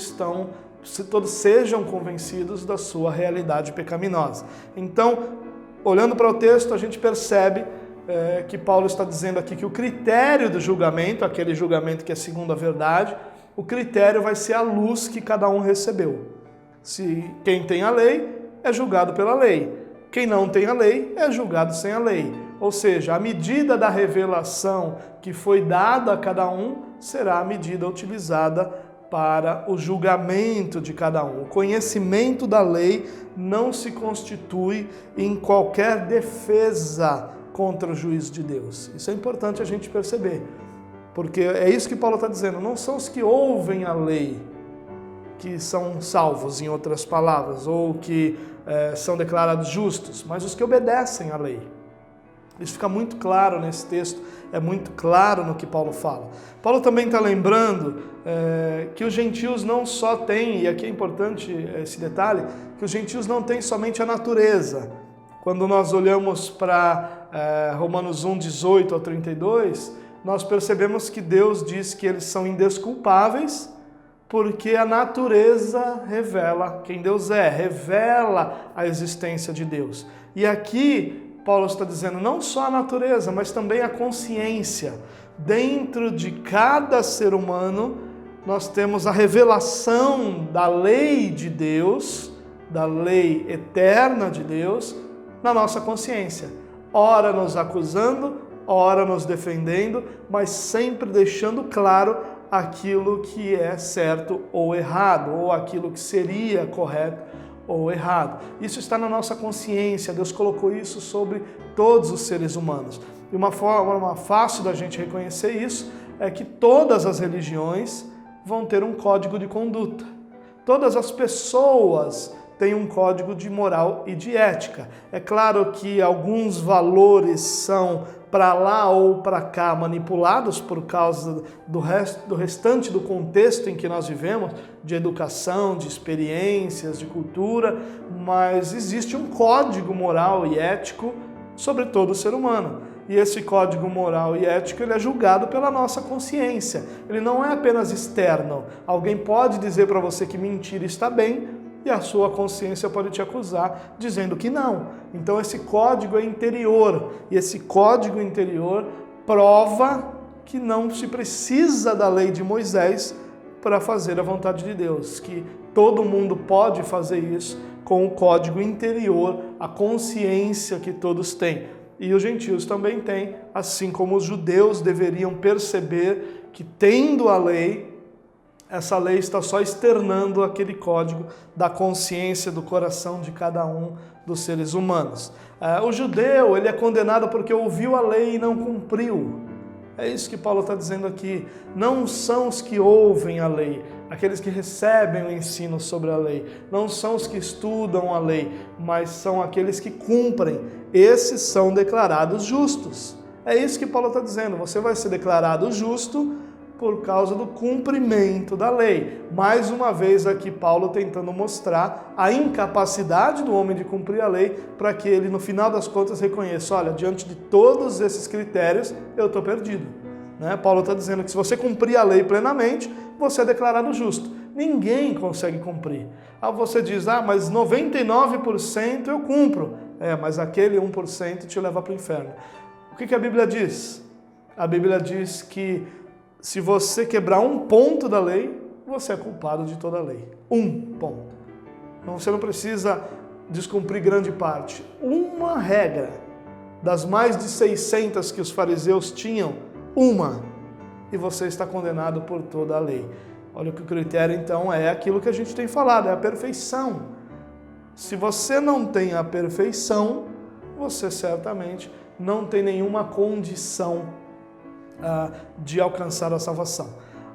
sejam convencidos da sua realidade pecaminosa. Então, olhando para o texto, a gente percebe que Paulo está dizendo aqui que o critério do julgamento, aquele julgamento que é segundo a verdade, o critério vai ser a luz que cada um recebeu. Se quem tem a lei é julgado pela lei, quem não tem a lei é julgado sem a lei. Ou seja, a medida da revelação que foi dada a cada um será a medida utilizada para o julgamento de cada um. O conhecimento da lei não se constitui em qualquer defesa contra o juízo de Deus. Isso é importante a gente perceber, porque é isso que Paulo está dizendo, não são os que ouvem a lei que são salvos, em outras palavras, ou que são declarados justos, mas os que obedecem à lei. Isso fica muito claro nesse texto, é muito claro no que Paulo fala. Paulo também está lembrando que os gentios não só têm, e aqui é importante esse detalhe, que os gentios não têm somente a natureza. Quando nós olhamos para Romanos 1, 18 ao 32, nós percebemos que Deus diz que eles são indesculpáveis, porque a natureza revela quem Deus é, revela a existência de Deus. E aqui Paulo está dizendo não só a natureza, mas também a consciência. Dentro de cada ser humano, nós temos a revelação da lei de Deus, da lei eterna de Deus, na nossa consciência. Ora nos acusando, ora nos defendendo, mas sempre deixando claro aquilo que é certo ou errado, ou aquilo que seria correto ou errado. Isso está na nossa consciência, Deus colocou isso sobre todos os seres humanos. E uma forma fácil da gente reconhecer isso é que todas as religiões vão ter um código de conduta. Todas as pessoas têm um código de moral e de ética. É claro que alguns valores são para lá ou para cá manipulados por causa do restante do contexto em que nós vivemos, de educação, de experiências, de cultura, mas existe um código moral e ético sobre todo o ser humano. E esse código moral e ético ele é julgado pela nossa consciência. Ele não é apenas externo. Alguém pode dizer para você que mentir está bem, e a sua consciência pode te acusar dizendo que não. Então esse código é interior, e esse código interior prova que não se precisa da lei de Moisés para fazer a vontade de Deus, que todo mundo pode fazer isso com o código interior, a consciência que todos têm. E os gentios também têm, assim como os judeus deveriam perceber que, tendo a lei, essa lei está só externando aquele código da consciência, do coração de cada um dos seres humanos. O judeu, ele é condenado porque ouviu a lei e não cumpriu. É isso que Paulo está dizendo aqui. Não são os que ouvem a lei, aqueles que recebem o ensino sobre a lei. Não são os que estudam a lei, mas são aqueles que cumprem. Esses são declarados justos. É isso que Paulo está dizendo. Você vai ser declarado justo por causa do cumprimento da lei. Mais uma vez aqui Paulo tentando mostrar a incapacidade do homem de cumprir a lei, para que ele no final das contas reconheça, olha, diante de todos esses critérios eu estou perdido. Paulo está dizendo que se você cumprir a lei plenamente, você é declarado justo. Ninguém consegue cumprir. Aí você diz, mas 99% eu cumpro. Mas aquele 1% te leva para o inferno. O que a Bíblia diz? A Bíblia diz que se você quebrar um ponto da lei, você é culpado de toda a lei. Um ponto. Então você não precisa descumprir grande parte. Uma regra das mais de 600 que os fariseus tinham, uma, e você está condenado por toda a lei. Olha que o critério então é aquilo que a gente tem falado, é a perfeição. Se você não tem a perfeição, você certamente não tem nenhuma condição de alcançar a salvação.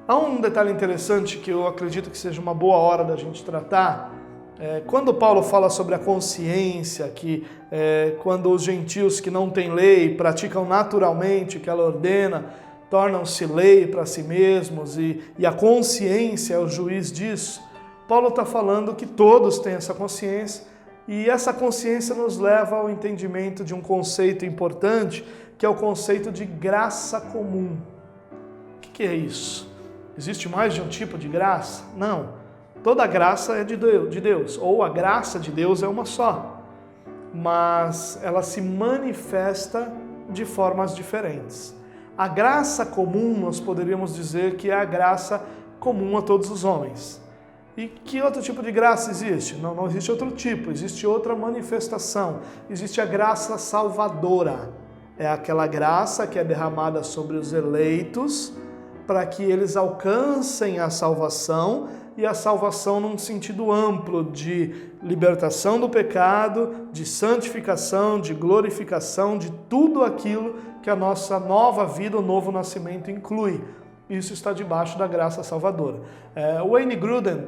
Há um detalhe interessante que eu acredito que seja uma boa hora da gente tratar. Quando Paulo fala sobre a consciência, que quando os gentios que não têm lei praticam naturalmente o que ela ordena, tornam-se lei para si mesmos e a consciência é o juiz disso, Paulo está falando que todos têm essa consciência, e essa consciência nos leva ao entendimento de um conceito importante, que é o conceito de graça comum. O que é isso? Existe mais de um tipo de graça? Não. Toda graça é de Deus, ou a graça de Deus é uma só, mas ela se manifesta de formas diferentes. A graça comum, nós poderíamos dizer que é a graça comum a todos os homens. E que outro tipo de graça existe? Não existe outro tipo, existe outra manifestação. Existe a graça salvadora. É aquela graça que é derramada sobre os eleitos para que eles alcancem a salvação, e a salvação num sentido amplo de libertação do pecado, de santificação, de glorificação, de tudo aquilo que a nossa nova vida, o novo nascimento inclui. Isso está debaixo da graça salvadora. Wayne Grudem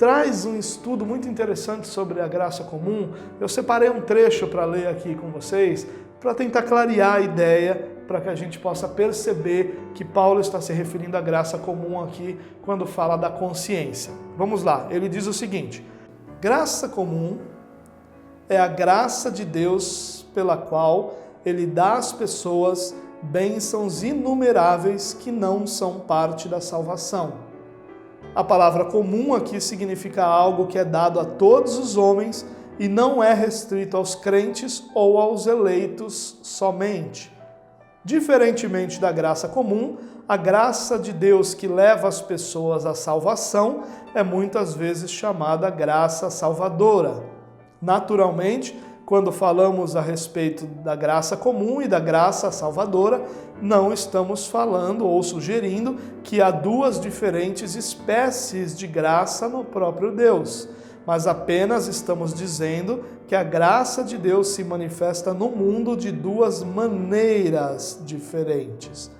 traz um estudo muito interessante sobre a graça comum. Eu separei um trecho para ler aqui com vocês, para tentar clarear a ideia, para que a gente possa perceber que Paulo está se referindo à graça comum aqui, quando fala da consciência. Vamos lá, ele diz o seguinte: graça comum é a graça de Deus pela qual Ele dá às pessoas bênçãos inumeráveis que não são parte da salvação. A palavra comum aqui significa algo que é dado a todos os homens e não é restrito aos crentes ou aos eleitos somente. Diferentemente da graça comum, a graça de Deus que leva as pessoas à salvação é muitas vezes chamada graça salvadora. Naturalmente, quando falamos a respeito da graça comum e da graça salvadora, não estamos falando ou sugerindo que há duas diferentes espécies de graça no próprio Deus, mas apenas estamos dizendo que a graça de Deus se manifesta no mundo de duas maneiras diferentes.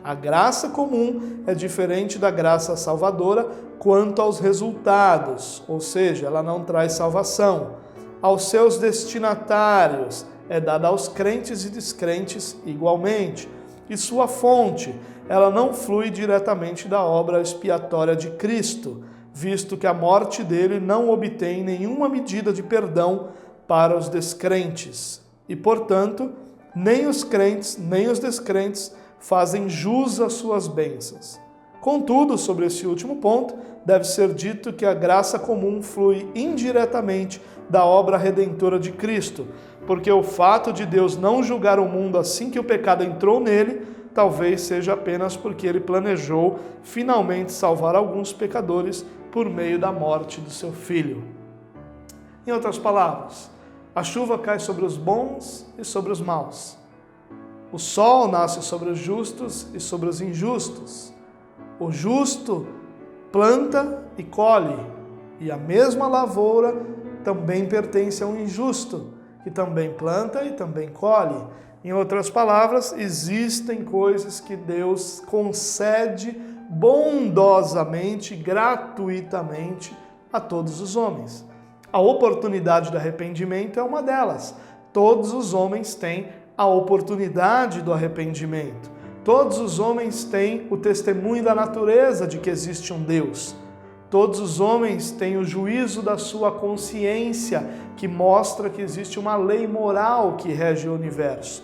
A graça comum é diferente da graça salvadora quanto aos resultados, ou seja, ela não traz salvação. Aos seus destinatários é dada aos crentes e descrentes igualmente. E sua fonte, ela não flui diretamente da obra expiatória de Cristo, visto que a morte dele não obtém nenhuma medida de perdão para os descrentes. E, portanto, nem os crentes, nem os descrentes fazem jus às suas bênçãos. Contudo, sobre esse último ponto, deve ser dito que a graça comum flui indiretamente da obra redentora de Cristo, porque o fato de Deus não julgar o mundo assim que o pecado entrou nele, talvez seja apenas porque ele planejou finalmente salvar alguns pecadores por meio da morte do seu Filho. Em outras palavras, a chuva cai sobre os bons e sobre os maus. O sol nasce sobre os justos e sobre os injustos. O justo planta e colhe, e a mesma lavoura também pertence a um injusto, que também planta e também colhe. Em outras palavras, existem coisas que Deus concede bondosamente, gratuitamente a todos os homens. A oportunidade do arrependimento é uma delas. Todos os homens têm a oportunidade do arrependimento. Todos os homens têm o testemunho da natureza de que existe um Deus. Todos os homens têm o juízo da sua consciência, que mostra que existe uma lei moral que rege o universo.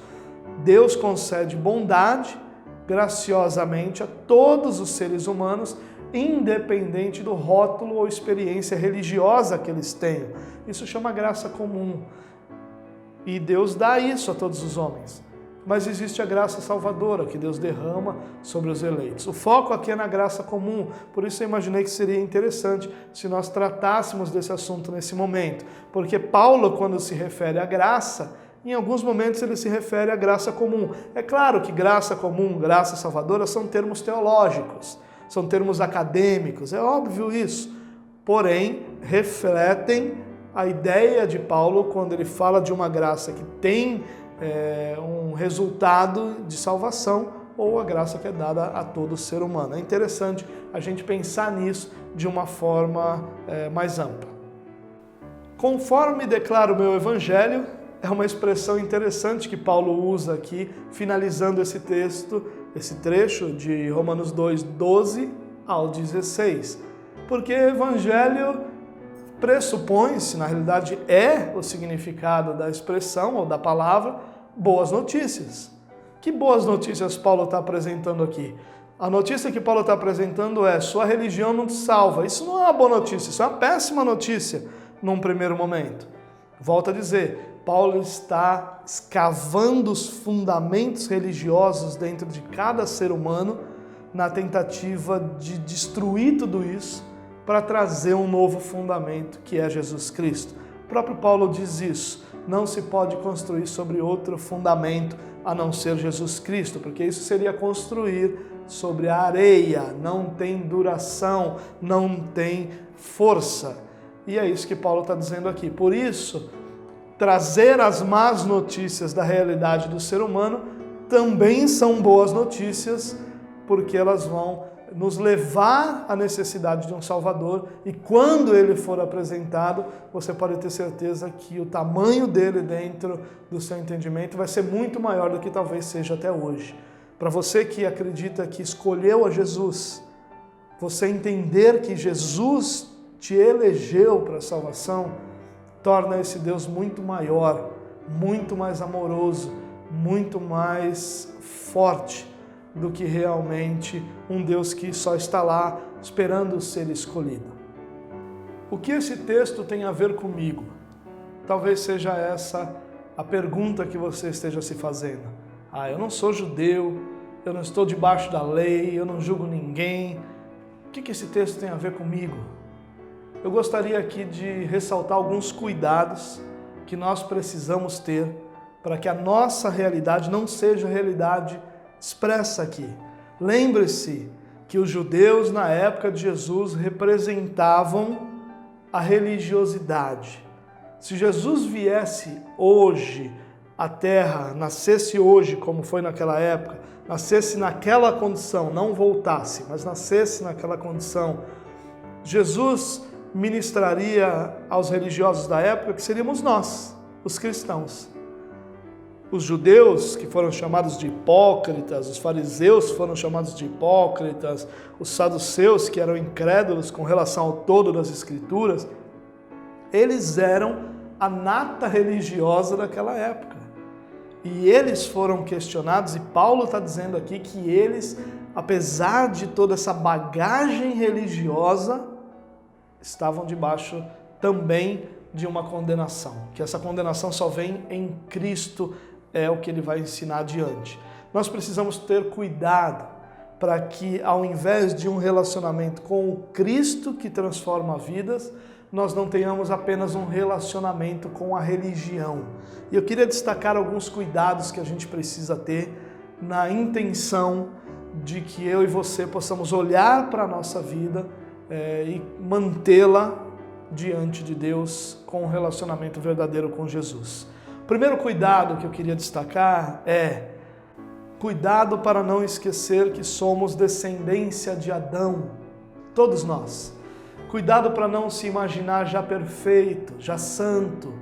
Deus concede bondade graciosamente a todos os seres humanos, independente do rótulo ou experiência religiosa que eles tenham. Isso chama graça comum. E Deus dá isso a todos os homens. Mas existe a graça salvadora que Deus derrama sobre os eleitos. O foco aqui é na graça comum, por isso eu imaginei que seria interessante se nós tratássemos desse assunto nesse momento. Porque Paulo, quando se refere à graça, em alguns momentos ele se refere à graça comum. É claro que graça comum, graça salvadora são termos teológicos, são termos acadêmicos, é óbvio isso. Porém, refletem a ideia de Paulo quando ele fala de uma graça que tem um resultado de salvação ou a graça que é dada a todo ser humano. É interessante a gente pensar nisso de uma forma mais ampla. Conforme declaro o meu evangelho, é uma expressão interessante que Paulo usa aqui, finalizando esse texto, esse trecho de Romanos 2, 12 ao 16. Porque evangelho pressupõe-se, na realidade é o significado da expressão ou da palavra, boas notícias. Que boas notícias Paulo está apresentando aqui? A notícia que Paulo está apresentando é: sua religião não te salva. Isso não é uma boa notícia, isso é uma péssima notícia num primeiro momento. Volto a dizer, Paulo está escavando os fundamentos religiosos dentro de cada ser humano na tentativa de destruir tudo isso para trazer um novo fundamento que é Jesus Cristo. O próprio Paulo diz isso. Não se pode construir sobre outro fundamento a não ser Jesus Cristo, porque isso seria construir sobre a areia, não tem duração, não tem força. E é isso que Paulo está dizendo aqui. Por isso, trazer as más notícias da realidade do ser humano também são boas notícias, porque elas vão nos levar à necessidade de um Salvador, e quando ele for apresentado, você pode ter certeza que o tamanho dele dentro do seu entendimento vai ser muito maior do que talvez seja até hoje. Para você que acredita que escolheu a Jesus, você entender que Jesus te elegeu para a salvação, torna esse Deus muito maior, muito mais amoroso, muito mais forte do que realmente um Deus que só está lá esperando ser escolhido. O que esse texto tem a ver comigo? Talvez seja essa a pergunta que você esteja se fazendo. Eu não sou judeu, eu não estou debaixo da lei, eu não julgo ninguém. O que esse texto tem a ver comigo? Eu gostaria aqui de ressaltar alguns cuidados que nós precisamos ter para que a nossa realidade não seja a realidade expressa aqui. Lembre-se que os judeus na época de Jesus representavam a religiosidade. Se Jesus viesse hoje à Terra, nascesse hoje como foi naquela época, nascesse naquela condição, não voltasse, mas nascesse naquela condição, Jesus ministraria aos religiosos da época que seríamos nós, os cristãos. Os judeus, que foram chamados de hipócritas, os fariseus foram chamados de hipócritas, os saduceus, que eram incrédulos com relação ao todo das Escrituras, eles eram a nata religiosa daquela época. E eles foram questionados, e Paulo está dizendo aqui que eles, apesar de toda essa bagagem religiosa, estavam debaixo também de uma condenação, que essa condenação só vem em Cristo, é o que ele vai ensinar adiante. Nós precisamos ter cuidado para que, ao invés de um relacionamento com o Cristo que transforma vidas, nós não tenhamos apenas um relacionamento com a religião. E eu queria destacar alguns cuidados que a gente precisa ter na intenção de que eu e você possamos olhar para a nossa vida e mantê-la diante de Deus com um relacionamento verdadeiro com Jesus. O primeiro cuidado que eu queria destacar é cuidado para não esquecer que somos descendência de Adão, todos nós. Cuidado para não se imaginar já perfeito, já santo.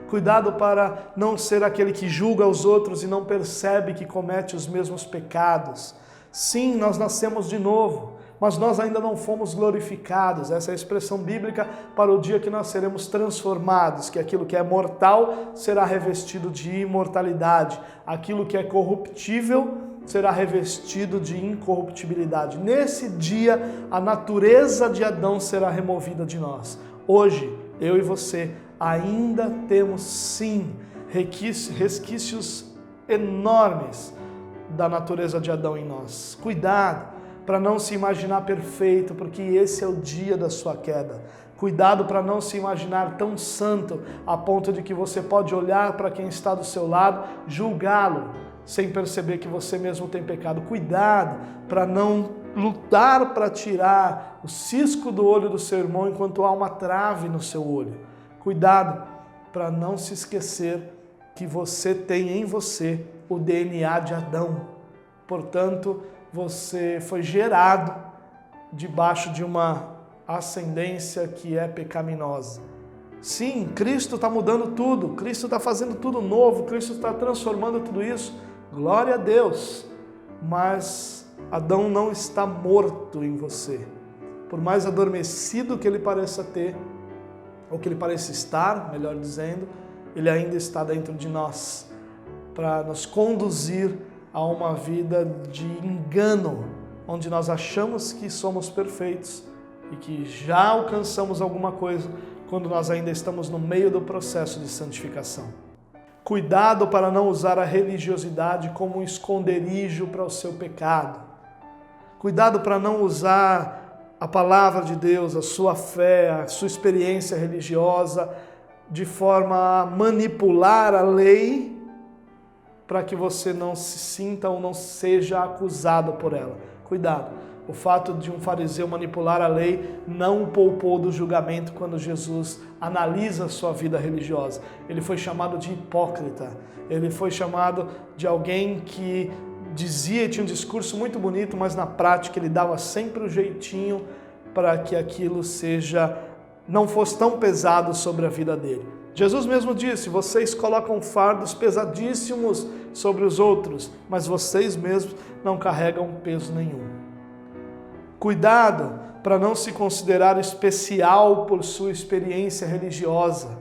Cuidado para não ser aquele que julga os outros e não percebe que comete os mesmos pecados. Sim, nós nascemos de novo, mas nós ainda não fomos glorificados. Essa é a expressão bíblica para o dia que nós seremos transformados, que aquilo que é mortal será revestido de imortalidade, aquilo que é corruptível será revestido de incorruptibilidade. Nesse dia, a natureza de Adão será removida de nós. Hoje, eu e você ainda temos sim resquícios enormes da natureza de Adão em nós. Cuidado para não se imaginar perfeito, porque esse é o dia da sua queda. Cuidado para não se imaginar tão santo a ponto de que você pode olhar para quem está do seu lado, julgá-lo, sem perceber que você mesmo tem pecado. Cuidado para não lutar para tirar o cisco do olho do seu irmão enquanto há uma trave no seu olho. Cuidado para não se esquecer que você tem em você o DNA de Adão. Portanto, você foi gerado debaixo de uma ascendência que é pecaminosa. Sim, Cristo está mudando tudo, Cristo está fazendo tudo novo, Cristo está transformando tudo isso. Glória a Deus! Mas Adão não está morto em você. Por mais adormecido que ele pareça ter, ou que ele pareça estar, melhor dizendo, ele ainda está dentro de nós, para nos conduzir a uma vida de engano, onde nós achamos que somos perfeitos e que já alcançamos alguma coisa, quando nós ainda estamos no meio do processo de santificação. Cuidado para não usar a religiosidade como um esconderijo para o seu pecado. Cuidado para não usar a palavra de Deus, a sua fé, a sua experiência religiosa, de forma a manipular a lei para que você não se sinta ou não seja acusado por ela. Cuidado, o fato de um fariseu manipular a lei não o poupou do julgamento quando Jesus analisa a sua vida religiosa. Ele foi chamado de hipócrita, ele foi chamado de alguém que dizia e tinha um discurso muito bonito, mas na prática ele dava sempre o jeitinho para que aquilo não fosse tão pesado sobre a vida dele. Jesus mesmo disse: vocês colocam fardos pesadíssimos sobre os outros, mas vocês mesmos não carregam peso nenhum. Cuidado para não se considerar especial por sua experiência religiosa.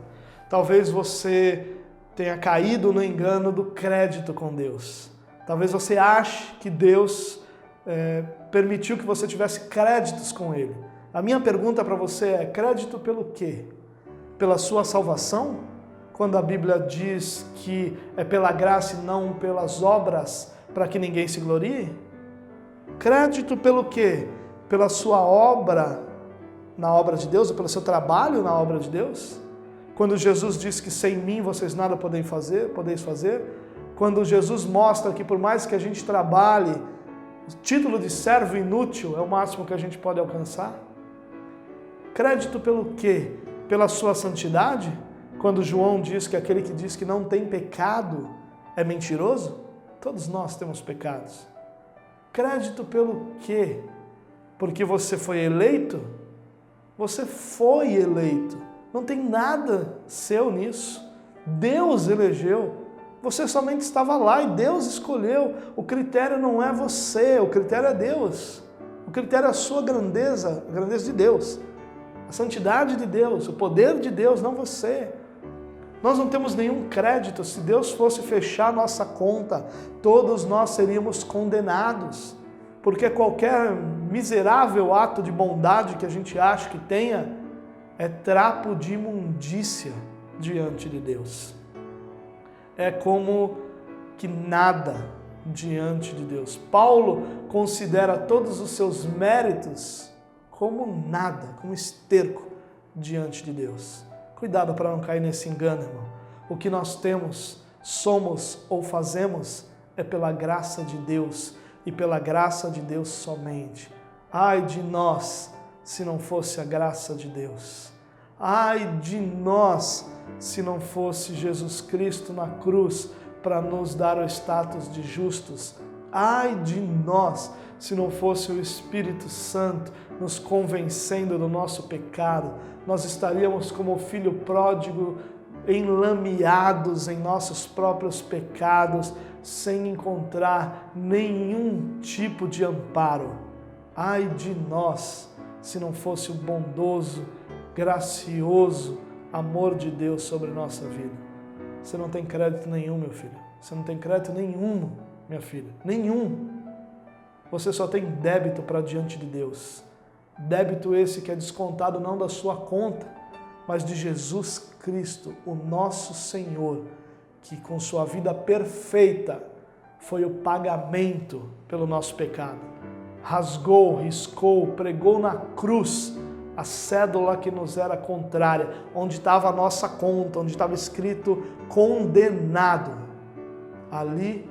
Talvez você tenha caído no engano do crédito com Deus. Talvez você ache que Deus permitiu que você tivesse créditos com Ele. A minha pergunta para você é: crédito pelo quê? Pela sua salvação? Quando a Bíblia diz que é pela graça e não pelas obras, para que ninguém se glorie? Crédito pelo quê? Pela sua obra na obra de Deus, ou pelo seu trabalho na obra de Deus? Quando Jesus diz que sem mim vocês nada podeis fazer? Quando Jesus mostra que por mais que a gente trabalhe, o título de servo inútil é o máximo que a gente pode alcançar? Crédito pelo quê? Pela sua santidade? Quando João diz que aquele que diz que não tem pecado é mentiroso? Todos nós temos pecados. Crédito pelo quê? Porque você foi eleito? Você foi eleito. Não tem nada seu nisso. Deus elegeu. Você somente estava lá e Deus escolheu. O critério não é você, o critério é Deus. O critério é a sua grandeza, a grandeza de Deus. A santidade de Deus, o poder de Deus, não você. Nós não temos nenhum crédito. Se Deus fosse fechar nossa conta, todos nós seríamos condenados. Porque qualquer miserável ato de bondade que a gente acha que tenha é trapo de imundícia diante de Deus. É como que nada diante de Deus. Paulo considera todos os seus méritos como nada, como esterco diante de Deus. Cuidado para não cair nesse engano, irmão. O que nós temos, somos ou fazemos é pela graça de Deus e pela graça de Deus somente. Ai de nós se não fosse a graça de Deus. Ai de nós se não fosse Jesus Cristo na cruz para nos dar o status de justos. Ai de nós se não fosse o Espírito Santo nos convencendo do nosso pecado. Nós estaríamos como o filho pródigo, enlameados em nossos próprios pecados, sem encontrar nenhum tipo de amparo. Ai de nós se não fosse o bondoso, gracioso amor de Deus sobre a nossa vida. Você não tem crédito nenhum, meu filho. Você não tem crédito nenhum, minha filha. Nenhum. Você só tem débito para diante de Deus. Débito esse que é descontado não da sua conta, mas de Jesus Cristo, o nosso Senhor, que com sua vida perfeita foi o pagamento pelo nosso pecado. Rasgou, riscou, pregou na cruz a cédula que nos era contrária, onde estava a nossa conta, onde estava escrito condenado. Ali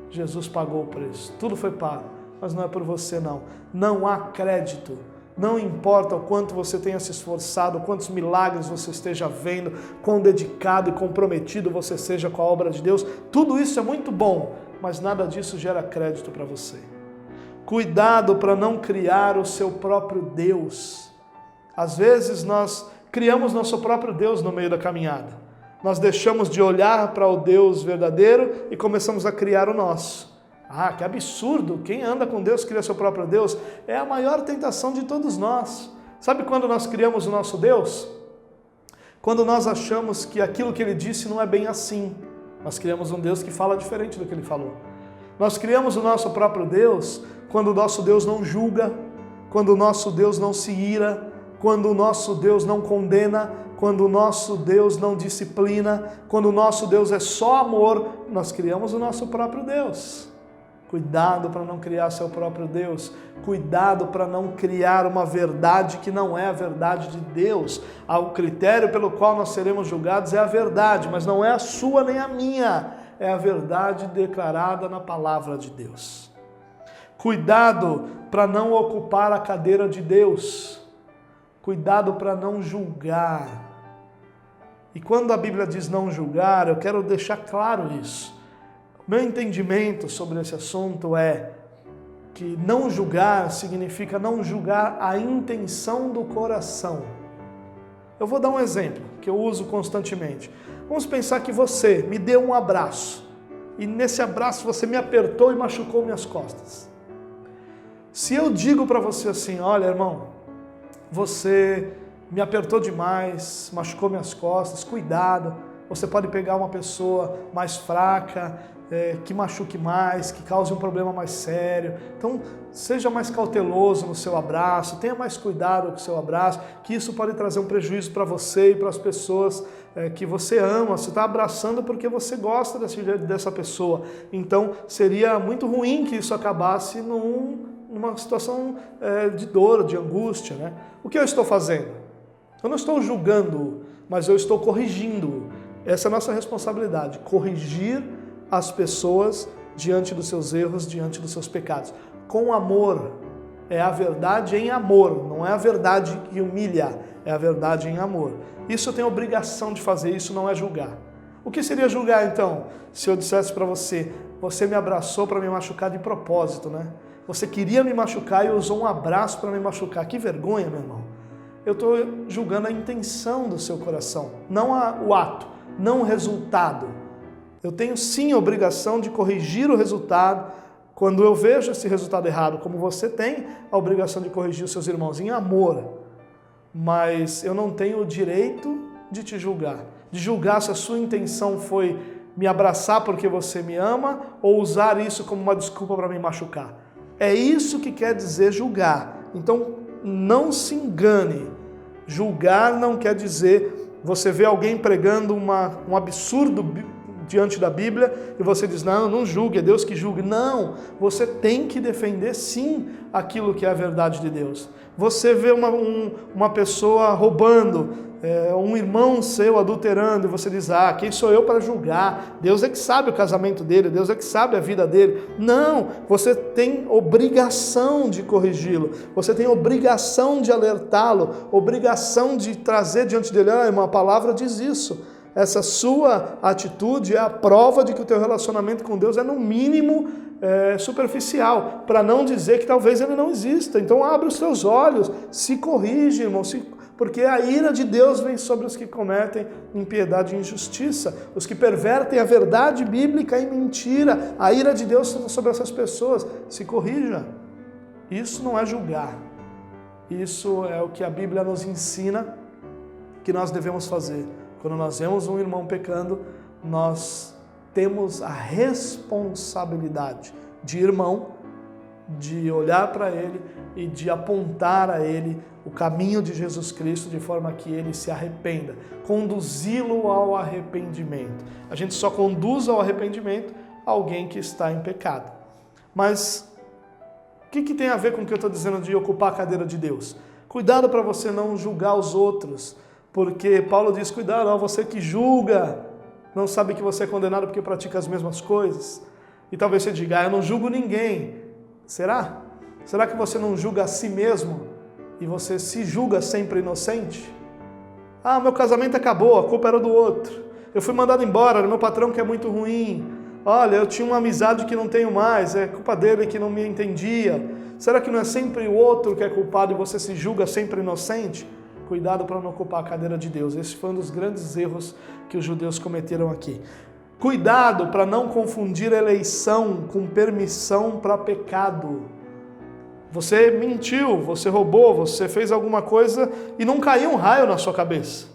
Jesus pagou o preço, tudo foi pago, mas não é por você não. Não há crédito. Não importa o quanto você tenha se esforçado, quantos milagres você esteja vendo, quão dedicado e comprometido você seja com a obra de Deus, tudo isso é muito bom, mas nada disso gera crédito para você. Cuidado para não criar o seu próprio Deus. Às vezes nós criamos nosso próprio Deus no meio da caminhada. Nós deixamos de olhar para o Deus verdadeiro e começamos a criar o nosso. Ah, que absurdo! Quem anda com Deus cria seu próprio Deus. É a maior tentação de todos nós. Sabe quando nós criamos o nosso Deus? Quando nós achamos que aquilo que Ele disse não é bem assim. Nós criamos um Deus que fala diferente do que Ele falou. Nós criamos o nosso próprio Deus quando o nosso Deus não julga, quando o nosso Deus não se ira, quando o nosso Deus não condena, quando o nosso Deus não disciplina, quando o nosso Deus é só amor. Nós criamos o nosso próprio Deus. Cuidado para não criar seu próprio Deus. Cuidado para não criar uma verdade que não é a verdade de Deus. O critério pelo qual nós seremos julgados é a verdade, mas não é a sua nem a minha. É a verdade declarada na palavra de Deus. Cuidado para não ocupar a cadeira de Deus. Cuidado para não julgar. E quando a Bíblia diz não julgar, eu quero deixar claro isso. Meu entendimento sobre esse assunto é que não julgar significa não julgar a intenção do coração. Eu vou dar um exemplo que eu uso constantemente. Vamos pensar que você me deu um abraço e nesse abraço você me apertou e machucou minhas costas. Se eu digo para você assim, olha, irmão, você me apertou demais, machucou minhas costas, cuidado, você pode pegar uma pessoa mais fraca, que machuque mais, que cause um problema mais sério. Então, seja mais cauteloso no seu abraço, tenha mais cuidado com o seu abraço, que isso pode trazer um prejuízo para você e para as pessoas que você ama. Você está abraçando porque você gosta dessa pessoa. Então, seria muito ruim que isso acabasse numa situação de dor, de angústia, né? O que eu estou fazendo? Eu não estou julgando, mas eu estou corrigindo. Essa é a nossa responsabilidade, corrigir as pessoas diante dos seus erros, diante dos seus pecados. Com amor, é a verdade em amor, não é a verdade que humilha, é a verdade em amor. Isso eu tenho obrigação de fazer, isso não é julgar. O que seria julgar então? Se eu dissesse para você, você me abraçou para me machucar de propósito, né? Você queria me machucar e usou um abraço para me machucar. Que vergonha, meu irmão. Eu estou julgando a intenção do seu coração, não o ato, não o resultado. Eu tenho sim a obrigação de corrigir o resultado quando eu vejo esse resultado errado, como você tem a obrigação de corrigir os seus irmãos em amor. Mas eu não tenho o direito de te julgar, de julgar se a sua intenção foi me abraçar porque você me ama ou usar isso como uma desculpa para me machucar. É isso que quer dizer julgar. Então não se engane. Julgar não quer dizer você vê alguém pregando um absurdo diante da Bíblia e você diz, não julgue, é Deus que julgue. Não, você tem que defender sim aquilo que é a verdade de Deus. Você vê uma pessoa roubando, um irmão seu adulterando e você diz, quem sou eu para julgar? Deus é que sabe o casamento dele, Deus é que sabe a vida dele. Não, você tem obrigação de corrigi-lo, você tem obrigação de alertá-lo, obrigação de trazer diante dele, uma palavra diz isso. Essa sua atitude é a prova de que o teu relacionamento com Deus é no mínimo superficial, para não dizer que talvez ele não exista. Então abre os teus olhos, se corrige, irmão, porque a ira de Deus vem sobre os que cometem impiedade e injustiça, os que pervertem a verdade bíblica em mentira. A ira de Deus sobre essas pessoas. Se corrija. Isso não é julgar. Isso é o que a Bíblia nos ensina que nós devemos fazer. Quando nós vemos um irmão pecando, nós temos a responsabilidade de irmão, de olhar para ele e de apontar a ele o caminho de Jesus Cristo de forma que ele se arrependa, conduzi-lo ao arrependimento. A gente só conduz ao arrependimento alguém que está em pecado. Mas o que tem a ver com o que eu estou dizendo de ocupar a cadeira de Deus? Cuidado para você não julgar os outros, porque Paulo diz, cuidado, você que julga, não sabe que você é condenado porque pratica as mesmas coisas. E talvez você diga, eu não julgo ninguém. Será? Será que você não julga a si mesmo? E você se julga sempre inocente? Meu casamento acabou, a culpa era do outro. Eu fui mandado embora, era meu patrão que é muito ruim. Olha, eu tinha uma amizade que não tenho mais, é culpa dele que não me entendia. Será que não é sempre o outro que é culpado e você se julga sempre inocente? Cuidado para não ocupar a cadeira de Deus. Esse foi um dos grandes erros que os judeus cometeram aqui. Cuidado para não confundir eleição com permissão para pecado. Você mentiu, você roubou, você fez alguma coisa e não caiu um raio na sua cabeça.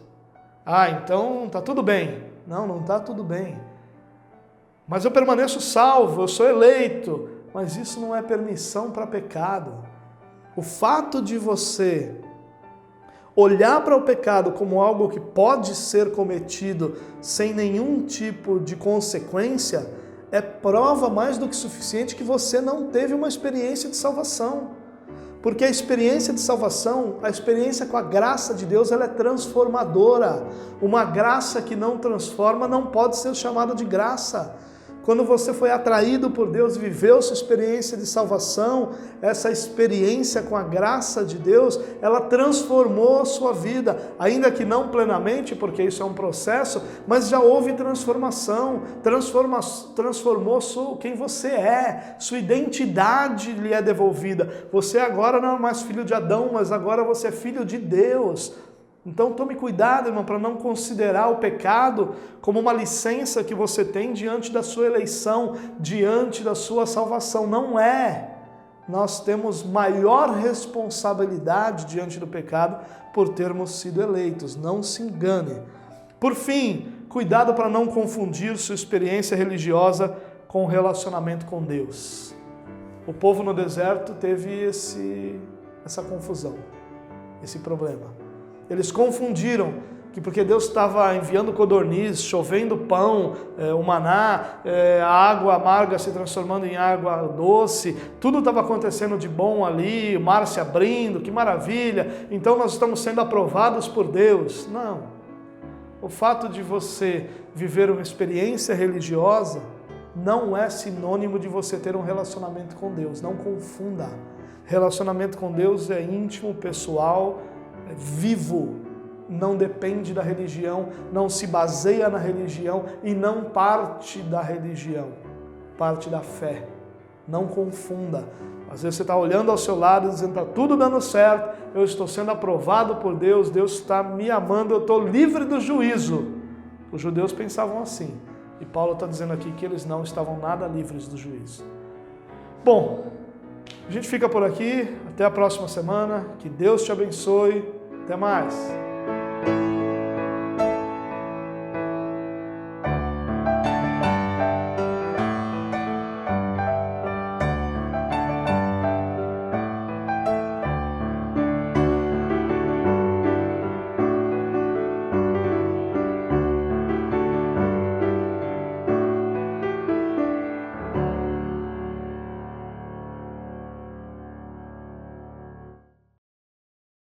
Então tá tudo bem. Não está tudo bem. Mas eu permaneço salvo, eu sou eleito. Mas isso não é permissão para pecado. O fato de você olhar para o pecado como algo que pode ser cometido sem nenhum tipo de consequência é prova mais do que suficiente que você não teve uma experiência de salvação. Porque a experiência de salvação, a experiência com a graça de Deus, ela é transformadora. Uma graça que não transforma não pode ser chamada de graça. Quando você foi atraído por Deus, viveu sua experiência de salvação, essa experiência com a graça de Deus, ela transformou a sua vida, ainda que não plenamente, porque isso é um processo, mas já houve transformação, transformou quem você é, sua identidade lhe é devolvida. Você agora não é mais filho de Adão, mas agora você é filho de Deus. Então tome cuidado, irmão, para não considerar o pecado como uma licença que você tem diante da sua eleição, diante da sua salvação. Não é. Nós temos maior responsabilidade diante do pecado por termos sido eleitos. Não se engane. Por fim, cuidado para não confundir sua experiência religiosa com o relacionamento com Deus. O povo no deserto teve essa confusão, esse problema. Eles confundiram que porque Deus estava enviando codorniz, chovendo pão, o maná, a água amarga se transformando em água doce, tudo estava acontecendo de bom ali, o mar se abrindo, que maravilha, então nós estamos sendo aprovados por Deus. Não. O fato de você viver uma experiência religiosa não é sinônimo de você ter um relacionamento com Deus. Não confunda. Relacionamento com Deus é íntimo, pessoal, vivo, não depende da religião, não se baseia na religião e não parte da religião, parte da fé. Não confunda. Às vezes você está olhando ao seu lado dizendo, está tudo dando certo, eu estou sendo aprovado por Deus, Deus está me amando, eu estou livre do juízo. Os judeus pensavam assim, e Paulo está dizendo aqui que eles não estavam nada livres do juízo. Bom, a gente fica por aqui, até a próxima semana, que Deus te abençoe, até mais.